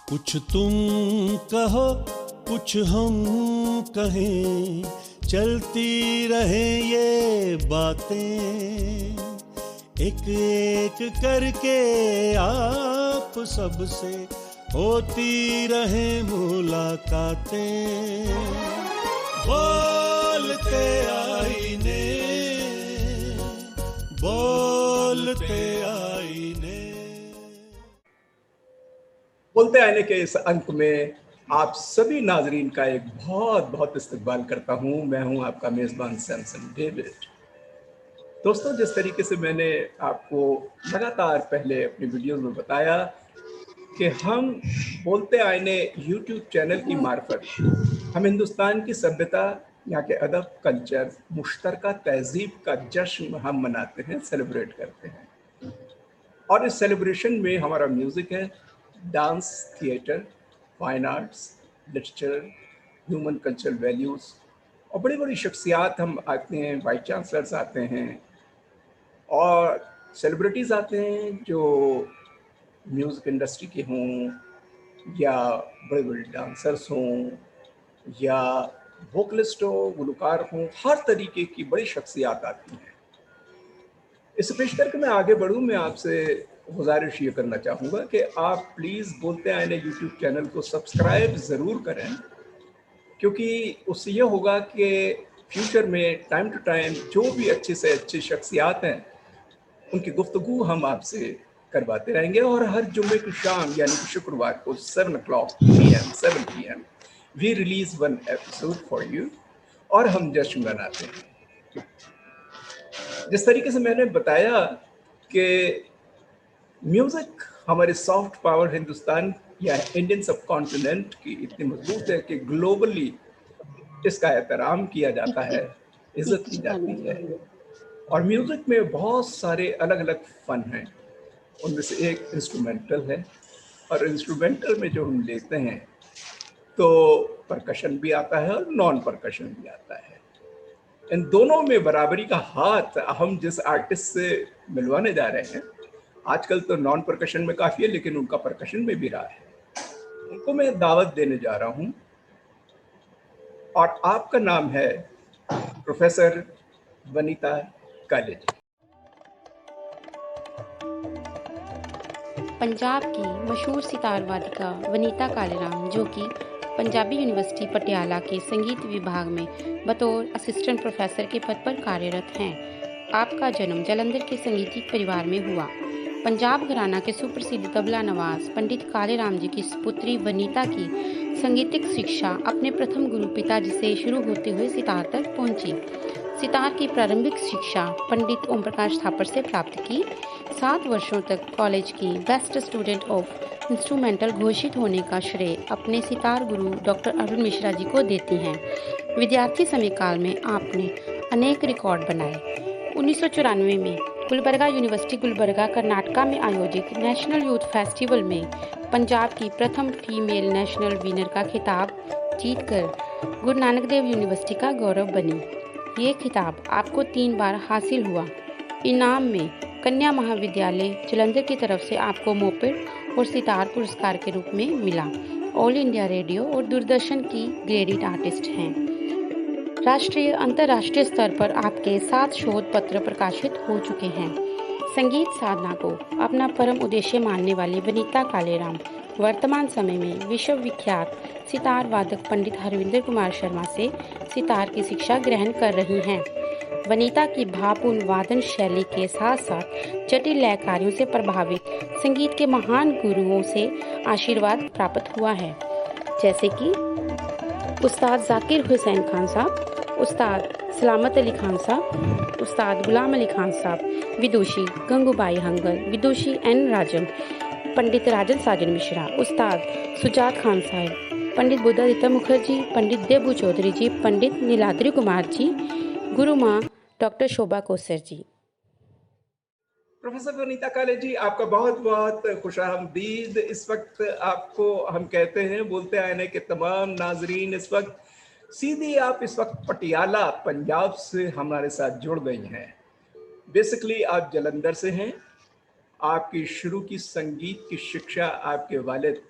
कुछ तुम कहो कुछ हम कहें, चलती रहे ये बातें, एक एक करके आप सबसे होती रहे मुलाकातें। बोलते आईने, बोलते आईने। बोलते आईने के इस अंक में आप सभी नाजरीन का एक बहुत बहुत इस्तकबाल करता हूं। मैं हूं आपका मेज़बान सैमसन डेविड। दोस्तों, जिस तरीके से मैंने आपको लगातार पहले अपनी वीडियोस में बताया कि हम बोलते आईने यूट्यूब चैनल की मार्फत हम हिंदुस्तान की सभ्यता, यहाँ के अदब, कल्चर, मुश्तरका तहजीब का जश्न हम मनाते हैं, सेलिब्रेट करते हैं। और इस सेलिब्रेशन में हमारा म्यूज़िक है, dance, theatre, fine arts, literature, human cultural values और बड़ी बड़ी शख्सियात हम आते हैं, वाइस चांसलर्स आते हैं और सेलिब्रिटीज़ आते हैं जो म्यूज़िक इंडस्ट्री के हों या बड़े बड़े डांसर्स हों या वोकलिस्ट हो, गुलकार हों, हर तरीके की बड़ी शख्सियात आती हैं। इससे पेश करके मैं आगे बढ़ूँ, मैं आपसे गुजारिश ये करना चाहूँगा कि आप प्लीज़ बोलते आईने यूट्यूब चैनल को सब्सक्राइब ज़रूर करें, क्योंकि उससे ये होगा कि फ्यूचर में टाइम टू टाइम जो भी अच्छे से अच्छी शख्सियात हैं उनकी गुफ्तगू हम आपसे करवाते रहेंगे। और हर जुम्मे की शाम यानी कि शुक्रवार को 7 PM we release one episode for you और हम जश्न मनाते हैं। जिस तरीके से मैंने बताया कि म्यूज़िक हमारे सॉफ्ट पावर हिंदुस्तान या इंडियन सब कॉन्टिनेंट की इतनी मजबूत है कि ग्लोबली इसका एहतराम किया जाता है, इज़्ज़त की जाती है। और म्यूज़िक में बहुत सारे अलग अलग फ़न हैं, उनमें से एक इंस्ट्रूमेंटल है। और इंस्ट्रूमेंटल में जो हम लेते हैं तो परकशन भी आता है और नॉन परकशन भी आता है। इन दोनों में बराबरी का हाथ हम जिस आर्टिस्ट से मिलवाने जा रहे हैं, आजकल तो नॉन परकशन में काफ़ी है, लेकिन उनका परकशन में भी रहा है, उनको मैं दावत देने जा रहा हूँ। और आपका नाम है प्रोफेसर वनीता काले जी। पंजाब की मशहूर सितार वादिका वनीता कालेराम, जो कि पंजाबी यूनिवर्सिटी पटियाला के संगीत विभाग में बतौर असिस्टेंट प्रोफेसर के पद पर कार्यरत हैं। आपका जन्म जालंधर के संगीतिक परिवार में हुआ। पंजाब घराना के सुप्रसिद्ध तबला नवाज पंडित कालेराम जी की पुत्री वनीता की संगीतिक शिक्षा अपने प्रथम गुरु पिताजी से शुरू होते हुए सितार तक पहुंची। सितार की प्रारंभिक शिक्षा पंडित ओम प्रकाश थापर से प्राप्त की। 7 वर्षों तक कॉलेज की बेस्ट स्टूडेंट ऑफ इंस्ट्रूमेंटल घोषित होने का श्रेय अपने सितार गुरु डॉक्टर अरुण मिश्रा जी को देती हैं। विद्यार्थी समय काल में आपने अनेक रिकॉर्ड बनाए। 1994 में गुलबर्गा यूनिवर्सिटी गुलबर्गा कर्नाटका में आयोजित नेशनल यूथ फेस्टिवल में पंजाब की प्रथम फीमेल नेशनल विनर का खिताब जीतकर गुरु नानक देव यूनिवर्सिटी का गौरव बनी। ये खिताब आपको 3 बार हासिल हुआ। इनाम में कन्या महाविद्यालय जालंधर की तरफ से आपको मोपेड और सितार पुरस्कार के रूप में मिला। ऑल इंडिया रेडियो और दूरदर्शन की ग्रेडेड आर्टिस्ट हैं। राष्ट्रीय अंतर्राष्ट्रीय स्तर पर आपके 7 शोध पत्र प्रकाशित हो चुके हैं। संगीत साधना को अपना परम उद्देश्य मानने वाली वनीता कालेराम वर्तमान समय में विश्वविख्यात सितार वादक पंडित हरविंदर कुमार शर्मा से सितार की शिक्षा ग्रहण कर रही हैं। वनीता की भावपूर्ण वादन शैली के साथ साथ जटिल लय कार्यों से प्रभावित संगीत के महान गुरुओं से आशीर्वाद प्राप्त हुआ है, जैसे कि उस्ताद जाकिर हुसैन खान साहब, उस्ताद सलामत अली खान साहब, उस्ताद गुलाम अली खान साहब, विदुषी गंगूबाई हंगल, विदुषी एन राजन, पंडित राजन साजन मिश्रा, उस्ताद सुजात खान साहब, पंडित बुद्धादित्य मुखर्जी, पंडित देबू चौधरी जी, पंडित नीलाद्री कुमार जी, गुरु माँ डॉक्टर शोभा कोसर जी। प्रोफेसर वनीता काले जी, आपका बहुत बहुत खुशामदीद। इस वक्त आपको हम कहते हैं बोलते आईने के तमाम नाजरीन, इस वक्त सीधी आप इस वक्त पटियाला पंजाब से हमारे साथ जुड़ गई हैं। बेसिकली आप जालंधर से हैं। आपकी शुरू की संगीत की शिक्षा आपके वालिद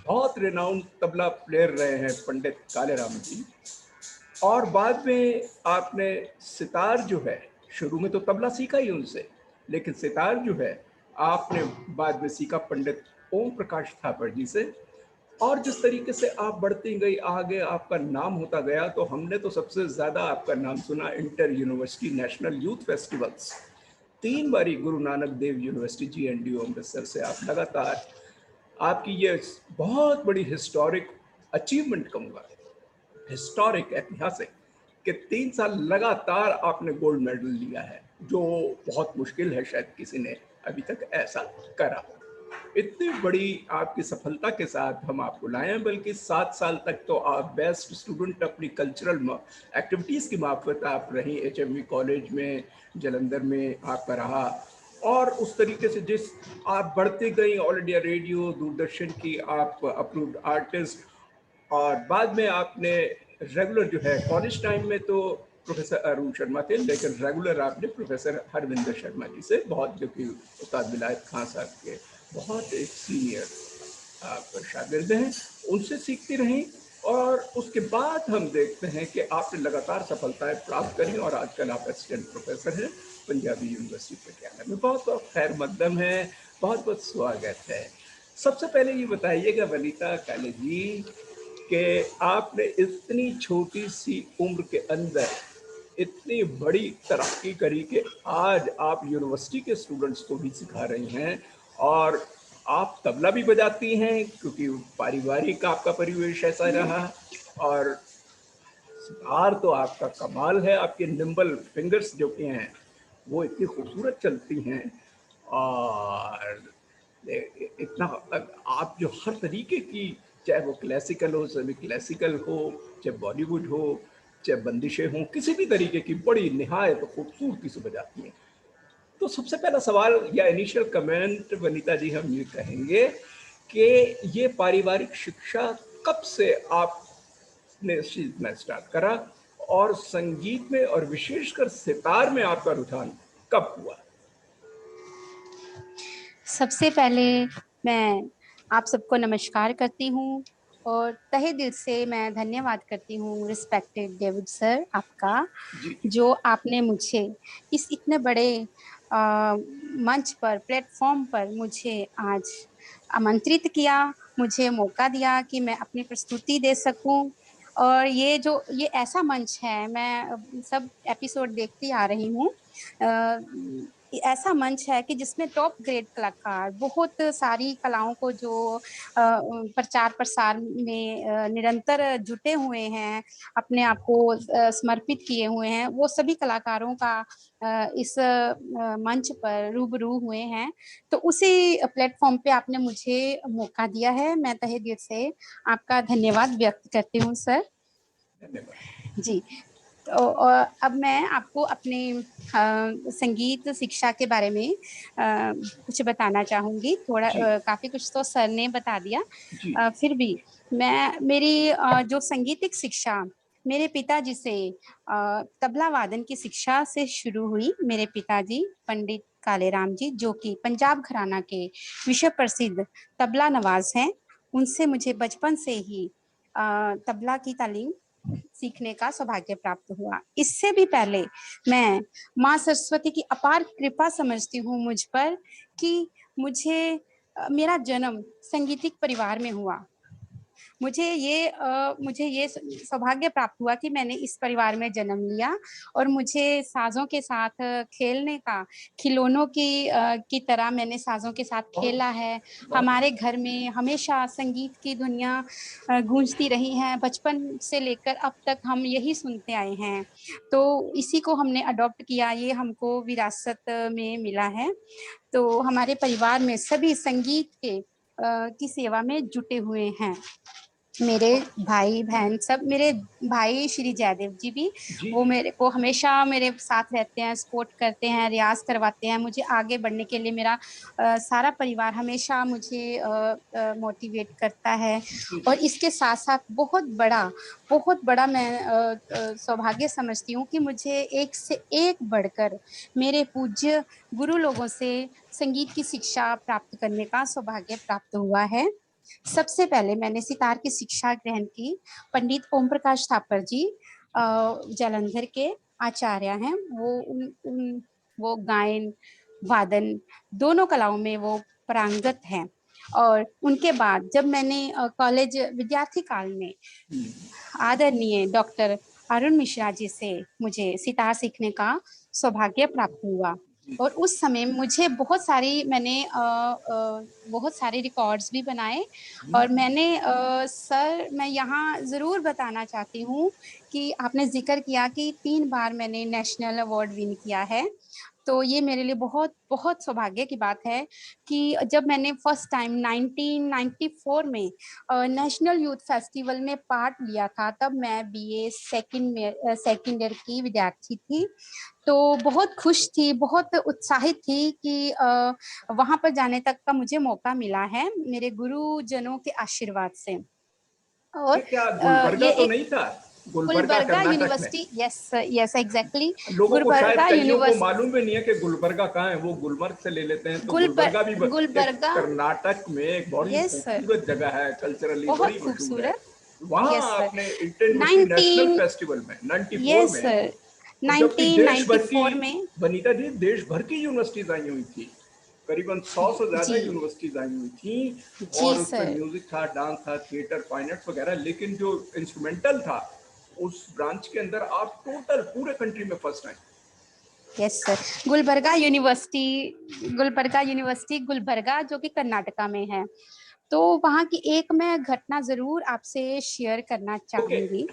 बहुत रिनाउंड तबला प्लेयर रहे हैं पंडित कालेराम जी। और बाद में आपने सितार जो है, शुरू में तो तबला सीखा ही उनसे, लेकिन सितार जो है आपने बाद में सीखा पंडित ओम प्रकाश थापर जी से। और जिस तरीके से आप बढ़ती गई आगे, आपका नाम होता गया, तो हमने तो सबसे ज़्यादा आपका नाम सुना inter university national youth festivals. 3 बारी गुरु नानक देव यूनिवर्सिटी GNDU अमृतसर से आप लगातार, आपकी ये बहुत बड़ी हिस्टोरिक अचीवमेंट कहूँगा, हिस्टोरिक, ऐतिहासिक, कि 3 साल लगातार आपने गोल्ड मेडल लिया है, जो बहुत मुश्किल है शायद किसी ने अभी तक ऐसा करा। इतनी बड़ी आपकी सफलता के साथ हम आपको लाए हैं, बल्कि 7 साल तक तो आप बेस्ट स्टूडेंट अपनी कल्चरल एक्टिविटीज़ की मार्फत आप रही। HMV कॉलेज में, जालंधर में आपका रहा। और उस तरीके से जिस आप बढ़ती गई, ऑल इंडिया रेडियो, दूरदर्शन की आप अप्रूव्ड आर्टिस्ट। और बाद में आपने रेगुलर जो है, कॉलेज टाइम में तो प्रोफेसर अरुण शर्मा थे, लेकिन रेगुलर आपने प्रोफेसर हरविंदर शर्मा जी से, बहुत, जो कि उस्ताद विलायत खान साहब के बहुत एक सीनियर आप शागिर्द हैं, उनसे सीखती रहीं। और उसके बाद हम देखते हैं कि आपने लगातार सफलताएं प्राप्त करी, और आजकल आप असिस्टेंट प्रोफेसर हैं पंजाबी यूनिवर्सिटी पटियाला में। बहुत बहुत खैर मकदम है, बहुत बहुत स्वागत है। सबसे पहले ये बताइएगा वनीता काले जी, कि आपने इतनी छोटी सी उम्र के अंदर इतनी बड़ी तरक्की करी कि आज आप यूनिवर्सिटी के स्टूडेंट्स को भी सिखा रही हैं, और आप तबला भी बजाती हैं, क्योंकि पारिवारिक आपका परिवेश ऐसा रहा। और सितार तो आपका कमाल है, आपके निम्बल फिंगर्स जो कि हैं वो इतनी खूबसूरत चलती हैं। और इतना आप जो हर तरीके की, चाहे वो क्लासिकल हो, सेमी क्लासिकल हो, चाहे बॉलीवुड हो, चाहे बंदिशें हों, किसी भी तरीके की बड़ी निहायत खूबसूरती से बजाती हैं। तो सबसे पहला सवाल या इनिशियल कमेंट वनीता जी, हम ये कहेंगे कि ये पारिवारिक शिक्षा कब से आपने सीखना स्टार्ट करा, और संगीत में और विशेषकर सितार में आपका रुझान कब हुआ? सबसे पहले मैं आप सबको नमस्कार करती हूँ और तहे दिल से मैं धन्यवाद करती हूँ रिस्पेक्टेड डेविड सर आपका, जी जो आपने मुझे इस इतने बड़े मंच पर, प्लेटफॉर्म पर मुझे आज आमंत्रित किया, मुझे मौका दिया कि मैं अपनी प्रस्तुति दे सकूं। और ये ऐसा मंच है, मैं सब एपिसोड देखती आ रही हूँ। ऐसा मंच है कि जिसमें टॉप ग्रेड कलाकार बहुत सारी कलाओं को जो प्रचार प्रसार में निरंतर जुटे हुए हैं, अपने आप को समर्पित किए हुए हैं, वो सभी कलाकारों का इस मंच पर रूबरू हुए हैं। तो उसी प्लेटफॉर्म पे आपने मुझे मौका दिया है, मैं तहे दिल से आपका धन्यवाद व्यक्त करती हूँ सर। धन्यवाद जी। तो अब मैं आपको अपने संगीत शिक्षा के बारे में कुछ बताना चाहूँगी। थोड़ा जी काफ़ी कुछ तो सर ने बता दिया। जी फिर भी मेरी जो संगीतिक शिक्षा मेरे पिताजी से तबला वादन की शिक्षा से शुरू हुई। मेरे पिताजी पंडित कालेराम जी, जो कि पंजाब घराना के विश्व प्रसिद्ध तबला नवाज हैं, उनसे मुझे बचपन से ही तबला की तालीम सीखने का सौभाग्य प्राप्त हुआ। इससे भी पहले मैं माँ सरस्वती की अपार कृपा समझती हूँ मुझ पर कि मेरा जन्म संगीतिक परिवार में हुआ। मुझे ये सौभाग्य प्राप्त हुआ कि मैंने इस परिवार में जन्म लिया, और मुझे साज़ों के साथ खेलने का, खिलौनों की तरह मैंने साज़ों के साथ खेला है। हमारे घर में हमेशा संगीत की धुनियाँ गूंजती रही हैं, बचपन से लेकर अब तक हम यही सुनते आए हैं। तो इसी को हमने अडॉप्ट किया, ये हमको विरासत में मिला है। तो हमारे परिवार में सभी संगीत की सेवा में जुटे हुए हैं। मेरे भाई बहन सब, मेरे भाई श्री जयदेव जी भी, जी वो मेरे को हमेशा मेरे साथ रहते हैं, सपोर्ट करते हैं, रियाज करवाते हैं मुझे आगे बढ़ने के लिए। मेरा सारा परिवार हमेशा मुझे मोटिवेट करता है। जी और जी इसके साथ साथ बहुत बड़ा मैं सौभाग्य समझती हूँ कि मुझे एक से एक बढ़कर मेरे पूज्य गुरु लोगों से संगीत की शिक्षा प्राप्त करने का सौभाग्य प्राप्त हुआ है। सबसे पहले मैंने सितार की शिक्षा ग्रहण की पंडित ओम प्रकाश थापर जी जालंधर के आचार्य हैं। वो गायन वादन दोनों कलाओं में वो पारंगत हैं। और उनके बाद जब मैंने कॉलेज विद्यार्थी काल में आदरणीय डॉक्टर अरुण मिश्रा जी से मुझे सितार सीखने का सौभाग्य प्राप्त हुआ। और उस समय मुझे बहुत सारे रिकॉर्ड्स भी बनाए। और मैंने सर मैं यहाँ ज़रूर बताना चाहती हूँ कि आपने जिक्र किया कि 3 बार मैंने नेशनल अवार्ड विन किया है। तो ये मेरे लिए बहुत बहुत सौभाग्य की बात है कि जब मैंने फर्स्ट टाइम 1994 में नेशनल यूथ फेस्टिवल में पार्ट लिया था, तब मैं बीए सेकंड ईयर की विद्यार्थी थी। तो बहुत खुश थी, बहुत उत्साहित थी कि वहां पर जाने तक का मुझे मौका मिला है मेरे गुरुजनों के आशीर्वाद से। और ये क्या गुलबर्गा ये तो एक नहीं था? गुलबर्गा गुलबर्गा कर्नाटक में। University, yes yes exactly. लोगों को शायद गुलबर्गा कईयों को यूनिवर्सिटी, मालूम भी नहीं है कि गुलबर्गा कहाँ है, वो गुलमर्ग से ले लेते हैं। तो गुलबर गुलबर्गा भी एक गुलबर्गा, कर्नाटक में एक बड़ी यस सर, खूबसूरत जगह है, कल्चरली बहुत बड़ी मशहूर है। खूबसूरत। वहां यस सर, आपने अटेंड की नेशनल 19 फेस्टिवल में 94 यस में। सर, और जबकि देश भर की, 1994 में। वनीता जी, देश भर की यूनिवर्सिटीज आई हुई थी, करीबन 100 से ज्यादा जी यूनिवर्सिटीज आई हुई थी। जी और उसमें सर, म्यूजिक था, डांस था, थिएटर, फाइन आर्ट्स वगैरह। लेकिन जो इंस्ट्रूमेंटल था, उस ब्रांच के अंदर आप टोटल पूरे कंट्री में फर्स्ट आए। Yes sir. Gulbarga university Gulbarga जो कि कर्नाटका में है। तो वहाँ की एक मैं घटना जरूर आपसे शेयर करना ओके। चाहूंगी।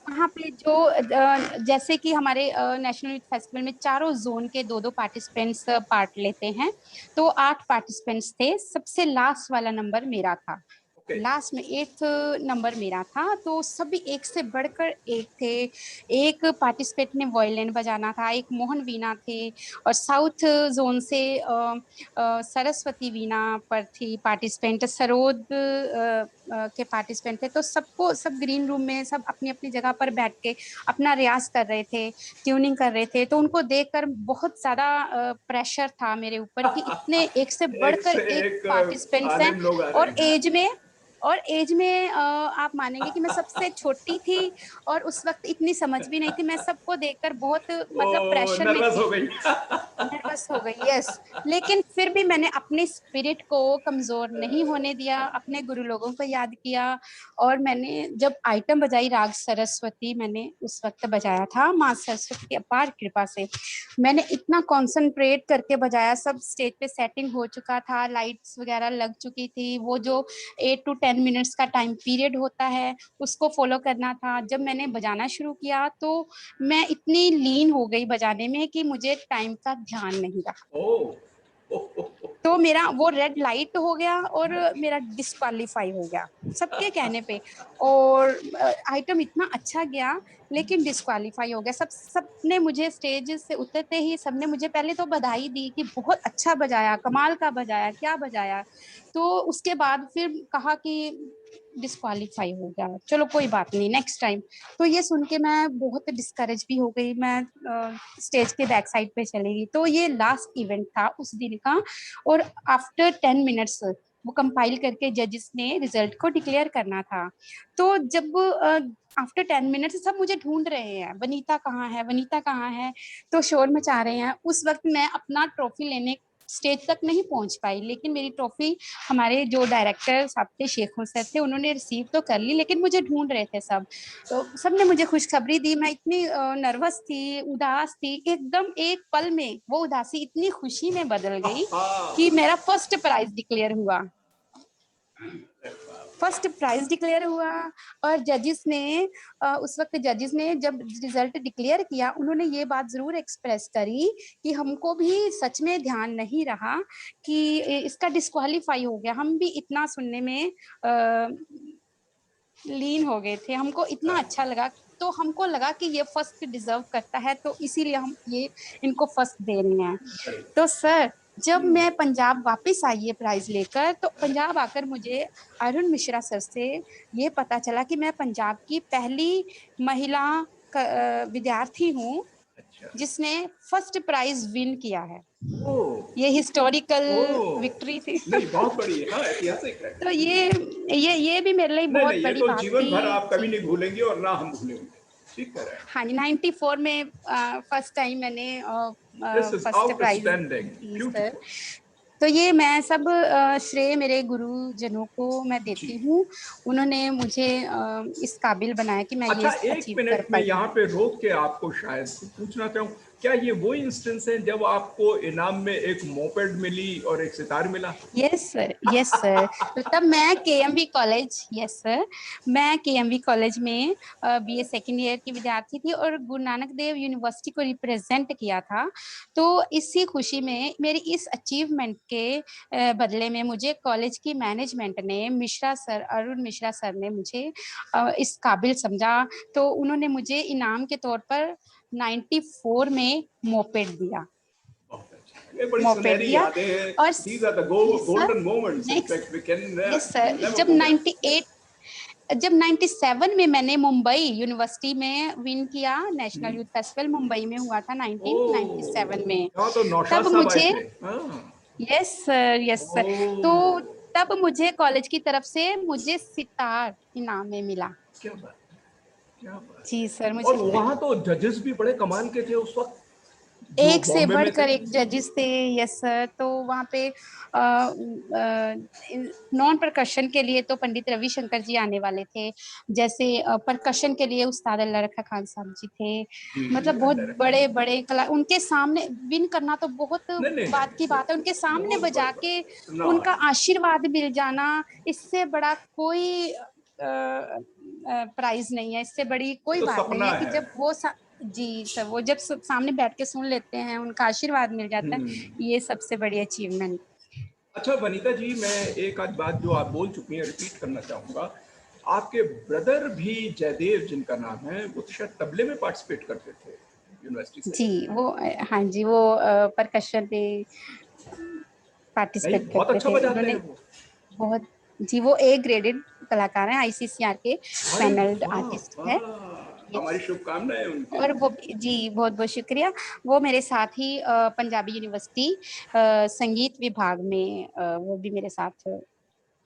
वहाँ पे जो जैसे कि हमारे नेशनल यूथ फेस्टिवल में चारों जोन के 2-2 पार्टिसिपेंट्स पार्ट लेते हैं। तो 8 पार्टिसिपेंट्स थे, सबसे लास्ट वाला नंबर मेरा था। ओके। लास्ट में 8th नंबर मेरा था। तो सभी एक से बढ़कर एक थे। एक पार्टिसिपेंट ने वायलिन बजाना था, एक मोहन वीणा थे, और साउथ जोन से सरस्वती वीणा पर थी पार्टिसिपेंट, सरोद के पार्टिसिपेंट थे। तो सब ग्रीन रूम में सब अपनी अपनी जगह पर बैठ के अपना रियाज कर रहे थे, ट्यूनिंग कर रहे थे। तो उनको देखकर बहुत ज्यादा प्रेशर था मेरे ऊपर कि इतने एक से एक बढ़कर से एक एक पार्टिसिपेंट्स हैं। आलिम लोग आ रहे और हैं। एज में आप मानेंगे कि मैं सबसे छोटी थी। और उस वक्त इतनी समझ भी नहीं थी। मैं सबको देखकर बहुत ओ, मतलब प्रेशर में नर्वस थी, हो गई। नर्वस हो गई। यस, लेकिन फिर भी मैंने अपने स्पिरिट को कमजोर नहीं होने दिया, अपने गुरु लोगों को याद किया। और मैंने जब आइटम बजाई राग सरस्वती, मैंने उस वक्त बजाया था माँ सरस्वती की अपार कृपा से। मैंने इतना कंसंट्रेट करके बजाया, सब स्टेज पे सेटिंग हो चुका था, लाइट्स वगैरह लग चुकी थी। वो जो 8 to 10 मिनट्स का टाइम पीरियड होता है, उसको फॉलो करना था। जब मैंने बजाना शुरू किया तो मैं इतनी लीन हो गई बजाने में कि मुझे टाइम का ध्यान नहीं रहा। ओ, ओ, ओ, ओ। तो मेरा वो रेड लाइट हो गया और मेरा डिस्क्वालीफाई हो गया सबके कहने पे। और आइटम इतना अच्छा गया, लेकिन डिस्क्वालीफाई हो गया। सबने मुझे स्टेज से उतरते ही सबने मुझे पहले तो बधाई दी कि बहुत अच्छा बजाया, कमाल का बजाया, क्या बजाया। तो उसके बाद फिर कहा कि डिस्क्वालीफाई हो गया, चलो कोई बात नहीं, नेक्स्ट टाइम। तो ये सुन के मैं बहुत डिस्करेज भी हो गई। मैं स्टेज के बैक साइड पे चली गई। तो ये लास्ट इवेंट था उस दिन का। और आफ्टर 10 मिनट्स वो कंपाइल करके जजेस ने रिजल्ट को डिक्लेयर करना था। तो जब आफ्टर 10 मिनट्स सब मुझे ढूंढ रहे हैं, वनीता कहाँ है, वनीता कहाँ है, तो शोर मचा रहे हैं। उस वक्त मैं अपना ट्रॉफी लेने स्टेज तक नहीं पहुंच पाई, लेकिन मेरी ट्रॉफी हमारे जो डायरेक्टर साहब थे, शेख हुसैन थे, उन्होंने रिसीव तो कर ली। लेकिन मुझे ढूंढ रहे थे सब। तो सबने मुझे खुशखबरी दी। मैं इतनी नर्वस थी, उदास थी, एकदम एक पल में वो उदासी इतनी खुशी में बदल गई कि मेरा फर्स्ट प्राइज डिक्लेयर हुआ। फर्स्ट प्राइज डिक्लेयर हुआ। और जजेस ने उस वक्त जजेस ने जब रिजल्ट डिक्लेयर किया, उन्होंने ये बात जरूर एक्सप्रेस करी कि हमको भी सच में ध्यान नहीं रहा कि इसका डिस्क्वालीफाई हो गया। हम भी इतना सुनने में लीन हो गए थे, हमको इतना अच्छा लगा। तो हमको लगा कि ये फर्स्ट डिजर्व करता है, तो इसीलिए हम ये इनको फर्स्ट दे रहे हैं। तो सर, जब मैं पंजाब वापस आई ये प्राइज लेकर, तो पंजाब आकर मुझे अरुण मिश्रा सर से ये पता चला कि मैं पंजाब की पहली महिला विद्यार्थी हूँ अच्छा। जिसने फर्स्ट प्राइज विन किया है। ओह ये हिस्टोरिकल ओह विक्ट्री थी। नहीं, बहुत बड़ी है, हाँ, ऐतिहासिक है। तो ये भी मेरे लिए नहीं बहुत नहीं, ये बड़ी तो बात जीवन भर थी आप कभी जी। नहीं भूलेंगे और ना हम भूलेंगे। ठीक कह रहे हैं। हाँ जी, 94 में फर्स्ट टाइम मैंने this is first prize outstanding, जी सर। ब्यूटीफुल। तो ये मैं सब श्रेय मेरे गुरुजनों को मैं जी। देती हूँ। उन्होंने मुझे इस काबिल बनाया कि मैं ये अच्छा, एक अचीव कर मिनट में पाई। यहाँ पे रोक के आपको शायद पूछना चाहूँ, क्या ये वो इंस्टेंस है जब आपको इनाम में एक मोपेड मिली और एक सितार मिला? Yes sir, yes sir. तो तब मैं केएमवी कॉलेज, यस सर, मैं केएमवी कॉलेज में बीए सेकेंड ईयर की विद्यार्थी थी और गुरु नानक देव यूनिवर्सिटी को रिप्रेजेंट किया था। तो इसी खुशी में मेरी इस अचीवमेंट के बदले में मुझे कॉलेज की मैनेजमेंट ने, मिश्रा सर, अरुण मिश्रा सर ने मुझे इस काबिल समझा। तो उन्होंने मुझे इनाम के तौर पर 94 में मोपेड दिया, बहुत अच्छा, ये बड़ी मोपेड सुनहरी दिया। यादें हैं। और these are the yes sir, golden moments, in next, fact we can yes sir, never जब फॉरगेट। 97 में मैंने मुंबई यूनिवर्सिटी में विन किया, नेशनल यूथ फेस्टिवल मुंबई में हुआ था ओह, 1997 में। यहाँ तो नौशाद तब साहब आए मुझे, थे। हाँ। Yes sir, yes sir. तो ओह, तब मुझे कॉलेज की तरफ से मुझे सितार इनाम में मिला। क्या बात है, क्या बात जी है। सर, और मुझे वहाँ तो जजेस भी बड़े कमाल के थे उस वक्त, जो एक से बॉम्बे में थे। बढ़कर एक जजेस थे। Yes sir. तो वहाँ पे नॉन परकशन के लिए तो पंडित रविशंकर जी आने वाले थे, जैसे परकशन के लिए उस्ताद अल्लाह रखा खान साहब जी थे। जी जी, मतलब बहुत अंदर है। बड़े बड़े कला, उनके सामने विन करना तो बहुत नहीं नहीं बात की बात है। उनके नहीं, सामने बहुत बजा बड़ी के बात ना। उनका आशीर्वाद मिल जाना, इससे बड़ा कोई प्राइज नहीं है, इससे बड़ी ये कोई तो बात नहीं सपना है कि है। जब वो जी सर, वो जब सामने बैठ के सुन लेते हैं, उनका आशीर्वाद मिल जाता है, हम्म। ये सबसे बड़ी अचीवमेंट। अच्छा वनीता जी, मैं एक आध बात जो आप बोल चुकी हैं रिपीट करना चाहूँगा। आपके ब्रदर भी जयदेव जिनका नाम है, वो तो शायद तबले में पार्टिसिपेट करते थे यूनिवर्सिटी से। जी वो हाँ जी, वो परकशन पे नहीं, पार्टिसिपेट बहुत करते अच्छा थे बजाते उन्होंने। हैं वो। बहुत जी, वो ए ग्रेडेड कलाकार हैं, आईसीसीआर के अरे पैनल्ड वाह आर्टिस्ट है। वाह, हमारी यस। शुभकामनाएं उनके और वो लिए। जी, बहुत बहुत शुक्रिया। वो मेरे साथ ही पंजाबी यूनिवर्सिटी संगीत विभाग में वो भी मेरे साथ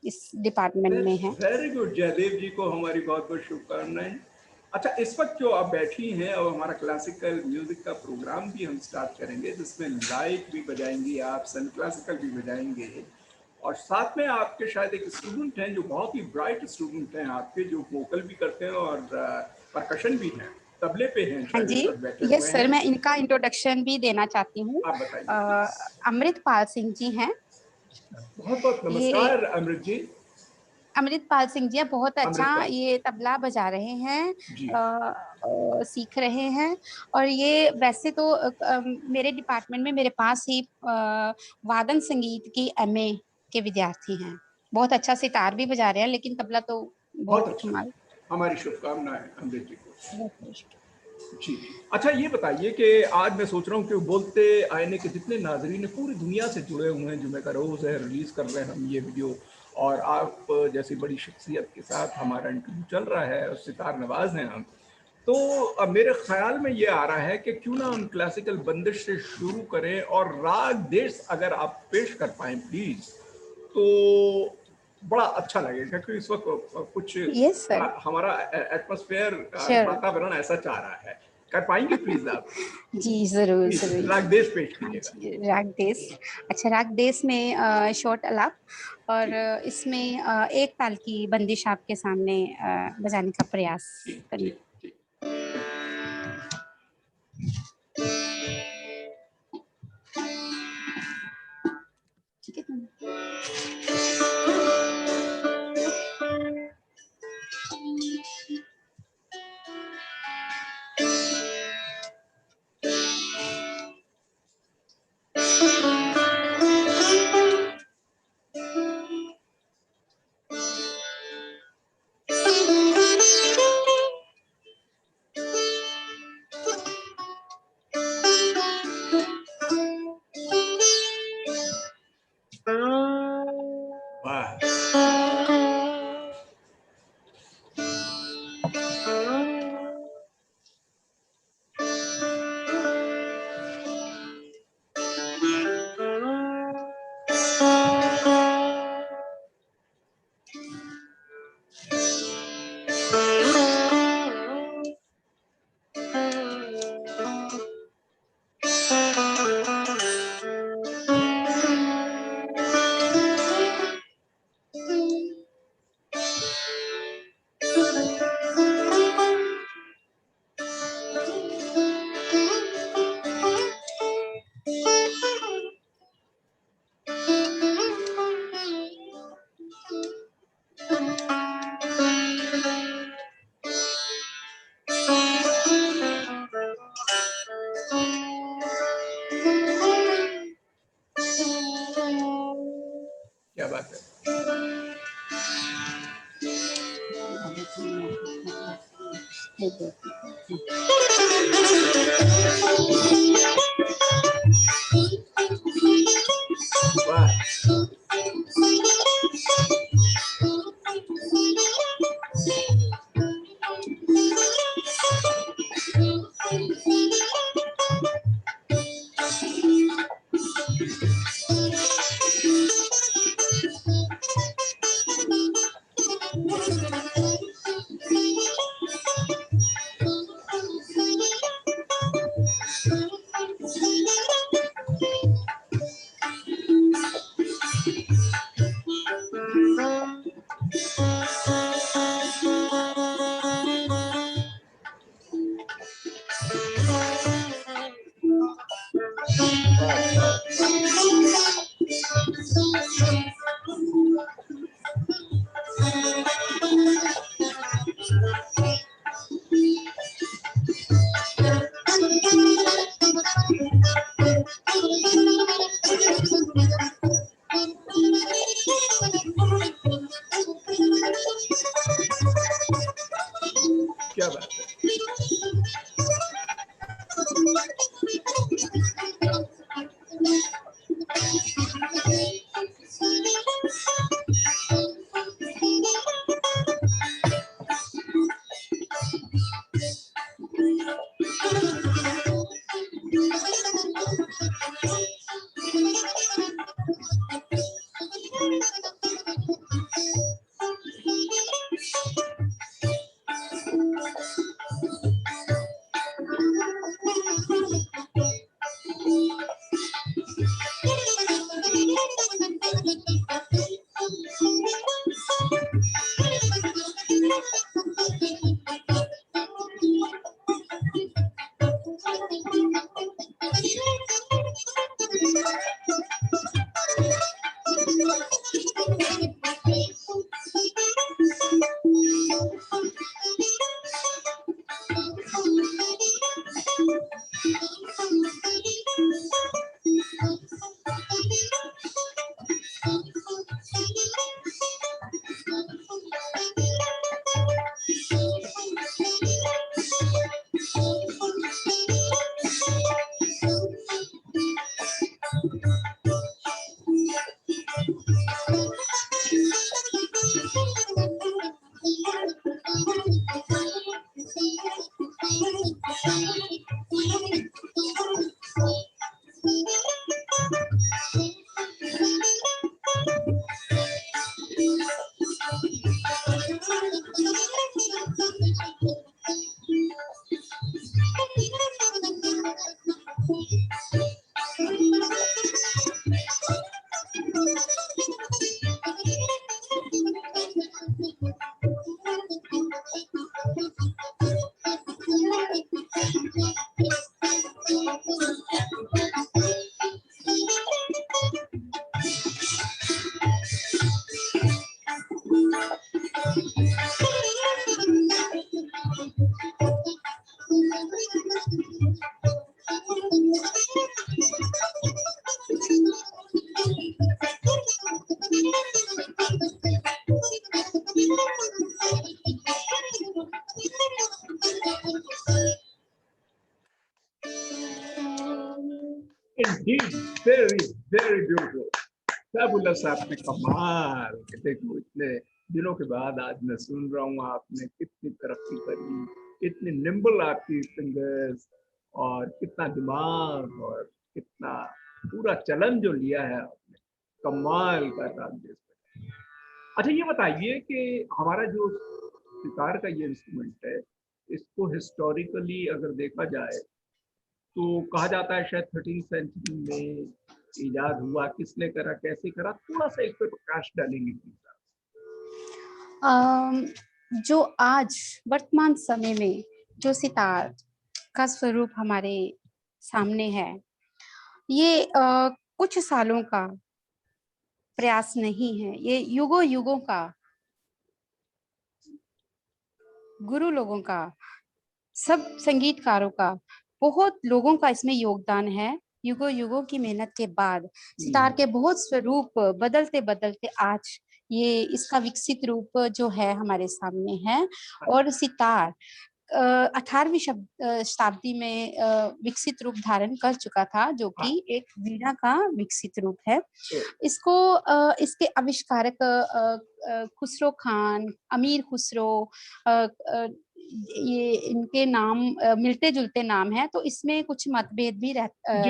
इस डिपार्टमेंट में है। वेरी गुड, जयदेव जी को हमारी बहुत बहुत शुभकामनाएं। अच्छा, इस वक्त जो आप बैठी हैं और हमारा क्लासिकल म्यूजिक का प्रोग्राम भी हम स्टार्ट करेंगे, जिसमें लाइट भी बजाएंगी आप, सन क्लासिकल भी बजाएंगे, और साथ में आपके शायद एक स्टूडेंट हैं जो बहुत ही ब्राइट स्टूडेंट हैं आपके, जो वोकल भी करते हैं और परकशन भी हैं, तबले पे हैं, हाँ शायद जी, इस वक्त बैठे हुए यस सर, हैं। मैं इनका इंट्रोडक्शन भी देना चाहती हूँ। आप बताइए प्लीज। अमृतपाल सिंह जी हैं बहुत बहुत ये। नमस्कार अमृत जी। अमृतपाल सिंह जी बहुत अच्छा अमृतपाल ये तबला बजा रहे हैं, जी। सीख रहे हैं। और ये वैसे तो मेरे डिपार्टमेंट में मेरे पास ही वादन संगीत की एमए के विद्यार्थी हैं। बहुत अच्छा सितार भी बजा रहे हैं, लेकिन तबला तो बहुत बहुत ही अच्छा, कमाल। हमारी शुभकामनाएं अमृत जी को। बहुत बहुत शुक्रिया। जी। अच्छा ये बताइए कि आज मैं सोच रहा हूँ कि बोलते आईने के जितने नाजरीन पूरी दुनिया से जुड़े हुए हैं, जुमे का रोज़ है, रिलीज़ कर रहे हैं हम ये वीडियो, और आप जैसी बड़ी शख्सियत के साथ हमारा इंटरव्यू चल रहा है और सितार नवाज हैं हम, तो अब मेरे ख्याल में ये आ रहा है कि क्यों ना हम क्लासिकल बंदिश से शुरू करें, और राग देश अगर आप पेश कर पाएँ प्लीज़, तो बड़ा अच्छा लगेगा, क्योंकि इस वक्त कुछ यस सर, हमारा एटमॉस्फेयर, श्योर। वातावरण ऐसा चाह रहा है। कर पाएंगे प्लीज आप? जी जरूर प्लीज जरूर। राग देश पेश हाँ कीजिएगा। जी, राग देश। अच्छा, राग देश में शॉर्ट अलाप, और जी इसमें एक ताल की बंदिश आपके सामने बजाने का प्रयास जी जी करेंगे। जी। ठीक है। वाह, क्या बात है। Indeed, very, very beautiful. Fabulous, आपने कमाल। देखो, इतने दिनों के बाद आज मैं सुन रहा हूँ आपने कितनी तरक्की करी, इतनी निम्बल आपकी फिंगर्स, और कितना दिमाग, और कितना पूरा चलन जो लिया है आपने, कमाल का काम जिस पे। अच्छा, ये बताइए कि हमारा जो सितार का ये इंस्ट्रूमेंट है, इसको हिस्टोरिकली अगर देखा जाए तो कहा जाता है शायद 13वीं सेंचुरी में इजाद हुआ, किसने करा, कैसे करा, थोड़ा सा इस पे प्रकाश डालेंगे प्लीज। अम, जो आज वर्तमान समय में जो सितार का स्वरूप हमारे सामने है, ये कुछ सालों का प्रयास नहीं है, ये युगों युगों का, गुरु लोगों का, सब संगीतकारों का, बहुत लोगों का इसमें योगदान है। युगों युगों की मेहनत के बाद सितार के बहुत स्वरूप बदलते बदलते आज ये इसका विकसित रूप जो है हमारे सामने है। और सितार 18वीं शताब्दी में विकसित रूप धारण कर चुका था, जो कि एक वीणा का विकसित रूप है। इसको इसके आविष्कारक खुसरो खान, अमीर खुसरो, ये इनके नाम मिलते-जुलते नाम हैं, तो इसमें कुछ मतभेद भी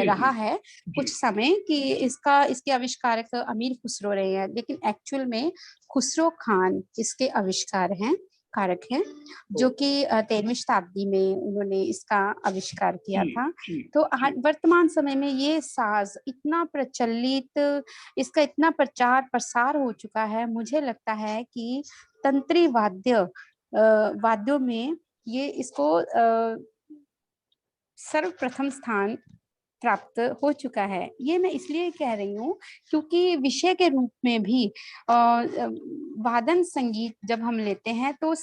रहा है कुछ समय कि इसके आविष्कारक अमीर खुसरो रहे हैं, लेकिन एक्चुअल में खुसरो खान इसके आविष्कार हैं, कारक हैं, जो कि 13वीं शताब्दी में उन्होंने इसका आविष्कार किया था। तो वर्तमान समय में ये साज इतना प्रचलित, इसका इतना प्रचार प्रसार हो चुका है, मुझे लगता है कि तंत्री वाद्यों में ये इसको सर्वप्रथम स्थान प्राप्त हो चुका है। ये मैं इसलिए कह रही हूँ क्योंकि विषय के रूप में भी वादन संगीत जब हम लेते हैं तो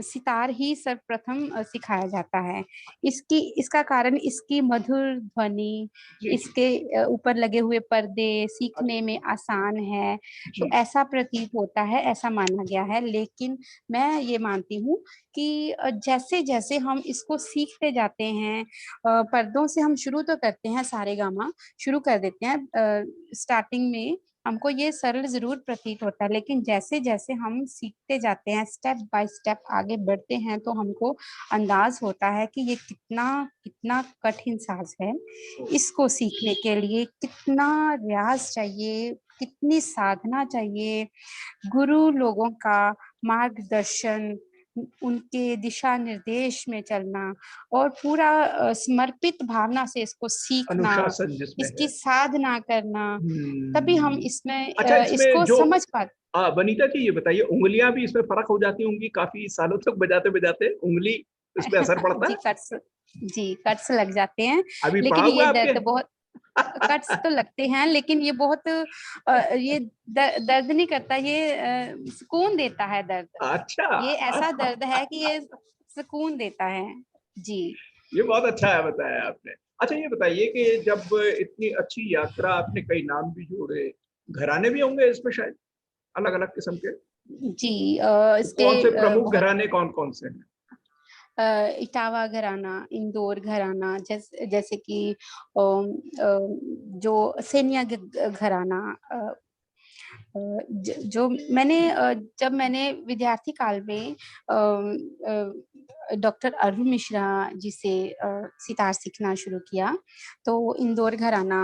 सितार ही सर्वप्रथम सिखाया जाता है। इसका कारण इसकी मधुर ध्वनि, इसके ऊपर लगे हुए पर्दे सीखने में आसान है, तो ऐसा प्रतीत होता है, ऐसा माना गया है। लेकिन मैं ये मानती हूँ कि जैसे जैसे हम इसको सीखते जाते हैं, पर्दों से हम शुरू तो करते हैं, सारेगामा शुरू कर देते हैं, स्टार्टिंग में हमको ये सरल जरूर प्रतीत होता है, लेकिन जैसे जैसे हम सीखते जाते हैं, स्टेप बाय स्टेप आगे बढ़ते हैं, तो हमको अंदाज होता है कि ये कितना कितना कठिन साज है। इसको सीखने के लिए कितना रियाज चाहिए, कितनी साधना चाहिए, गुरु लोगों का मार्गदर्शन, उनके दिशा निर्देश में चलना और पूरा समर्पित भावना से इसको सीखना, इसकी साधना करना, तभी हम इसमें इसको समझ पाते। वनीता जी, ये बताइए, उंगलियां भी इसमें फर्क हो जाती होंगी, काफी सालों तक बजाते बजाते उंगली इसमें असर पड़ता है? जी, कट्स लग जाते हैं, अभी लेकिन ये दर्द बहुत कट्स तो लगते हैं, लेकिन ये बहुत ये दर्द नहीं करता, ये सुकून देता है दर्द। अच्छा, ये ऐसा दर्द है कि ये सुकून देता है। जी, ये बहुत अच्छा है बताया आपने। अच्छा, ये बताइए कि जब इतनी अच्छी यात्रा, आपने कई नाम भी जोड़े, घराने भी होंगे इसमें शायद अलग अलग किस्म के? जी, इसके कौन से प्रमुख घराने कौन कौन से हैं? इटावा घराना, इंदौर घराना, जैसे कि जो सेनिया घराना, जो मैंने जब मैंने विद्यार्थी काल में डॉक्टर अरुण मिश्रा जी से सितार सीखना शुरू किया, तो इंदौर घराना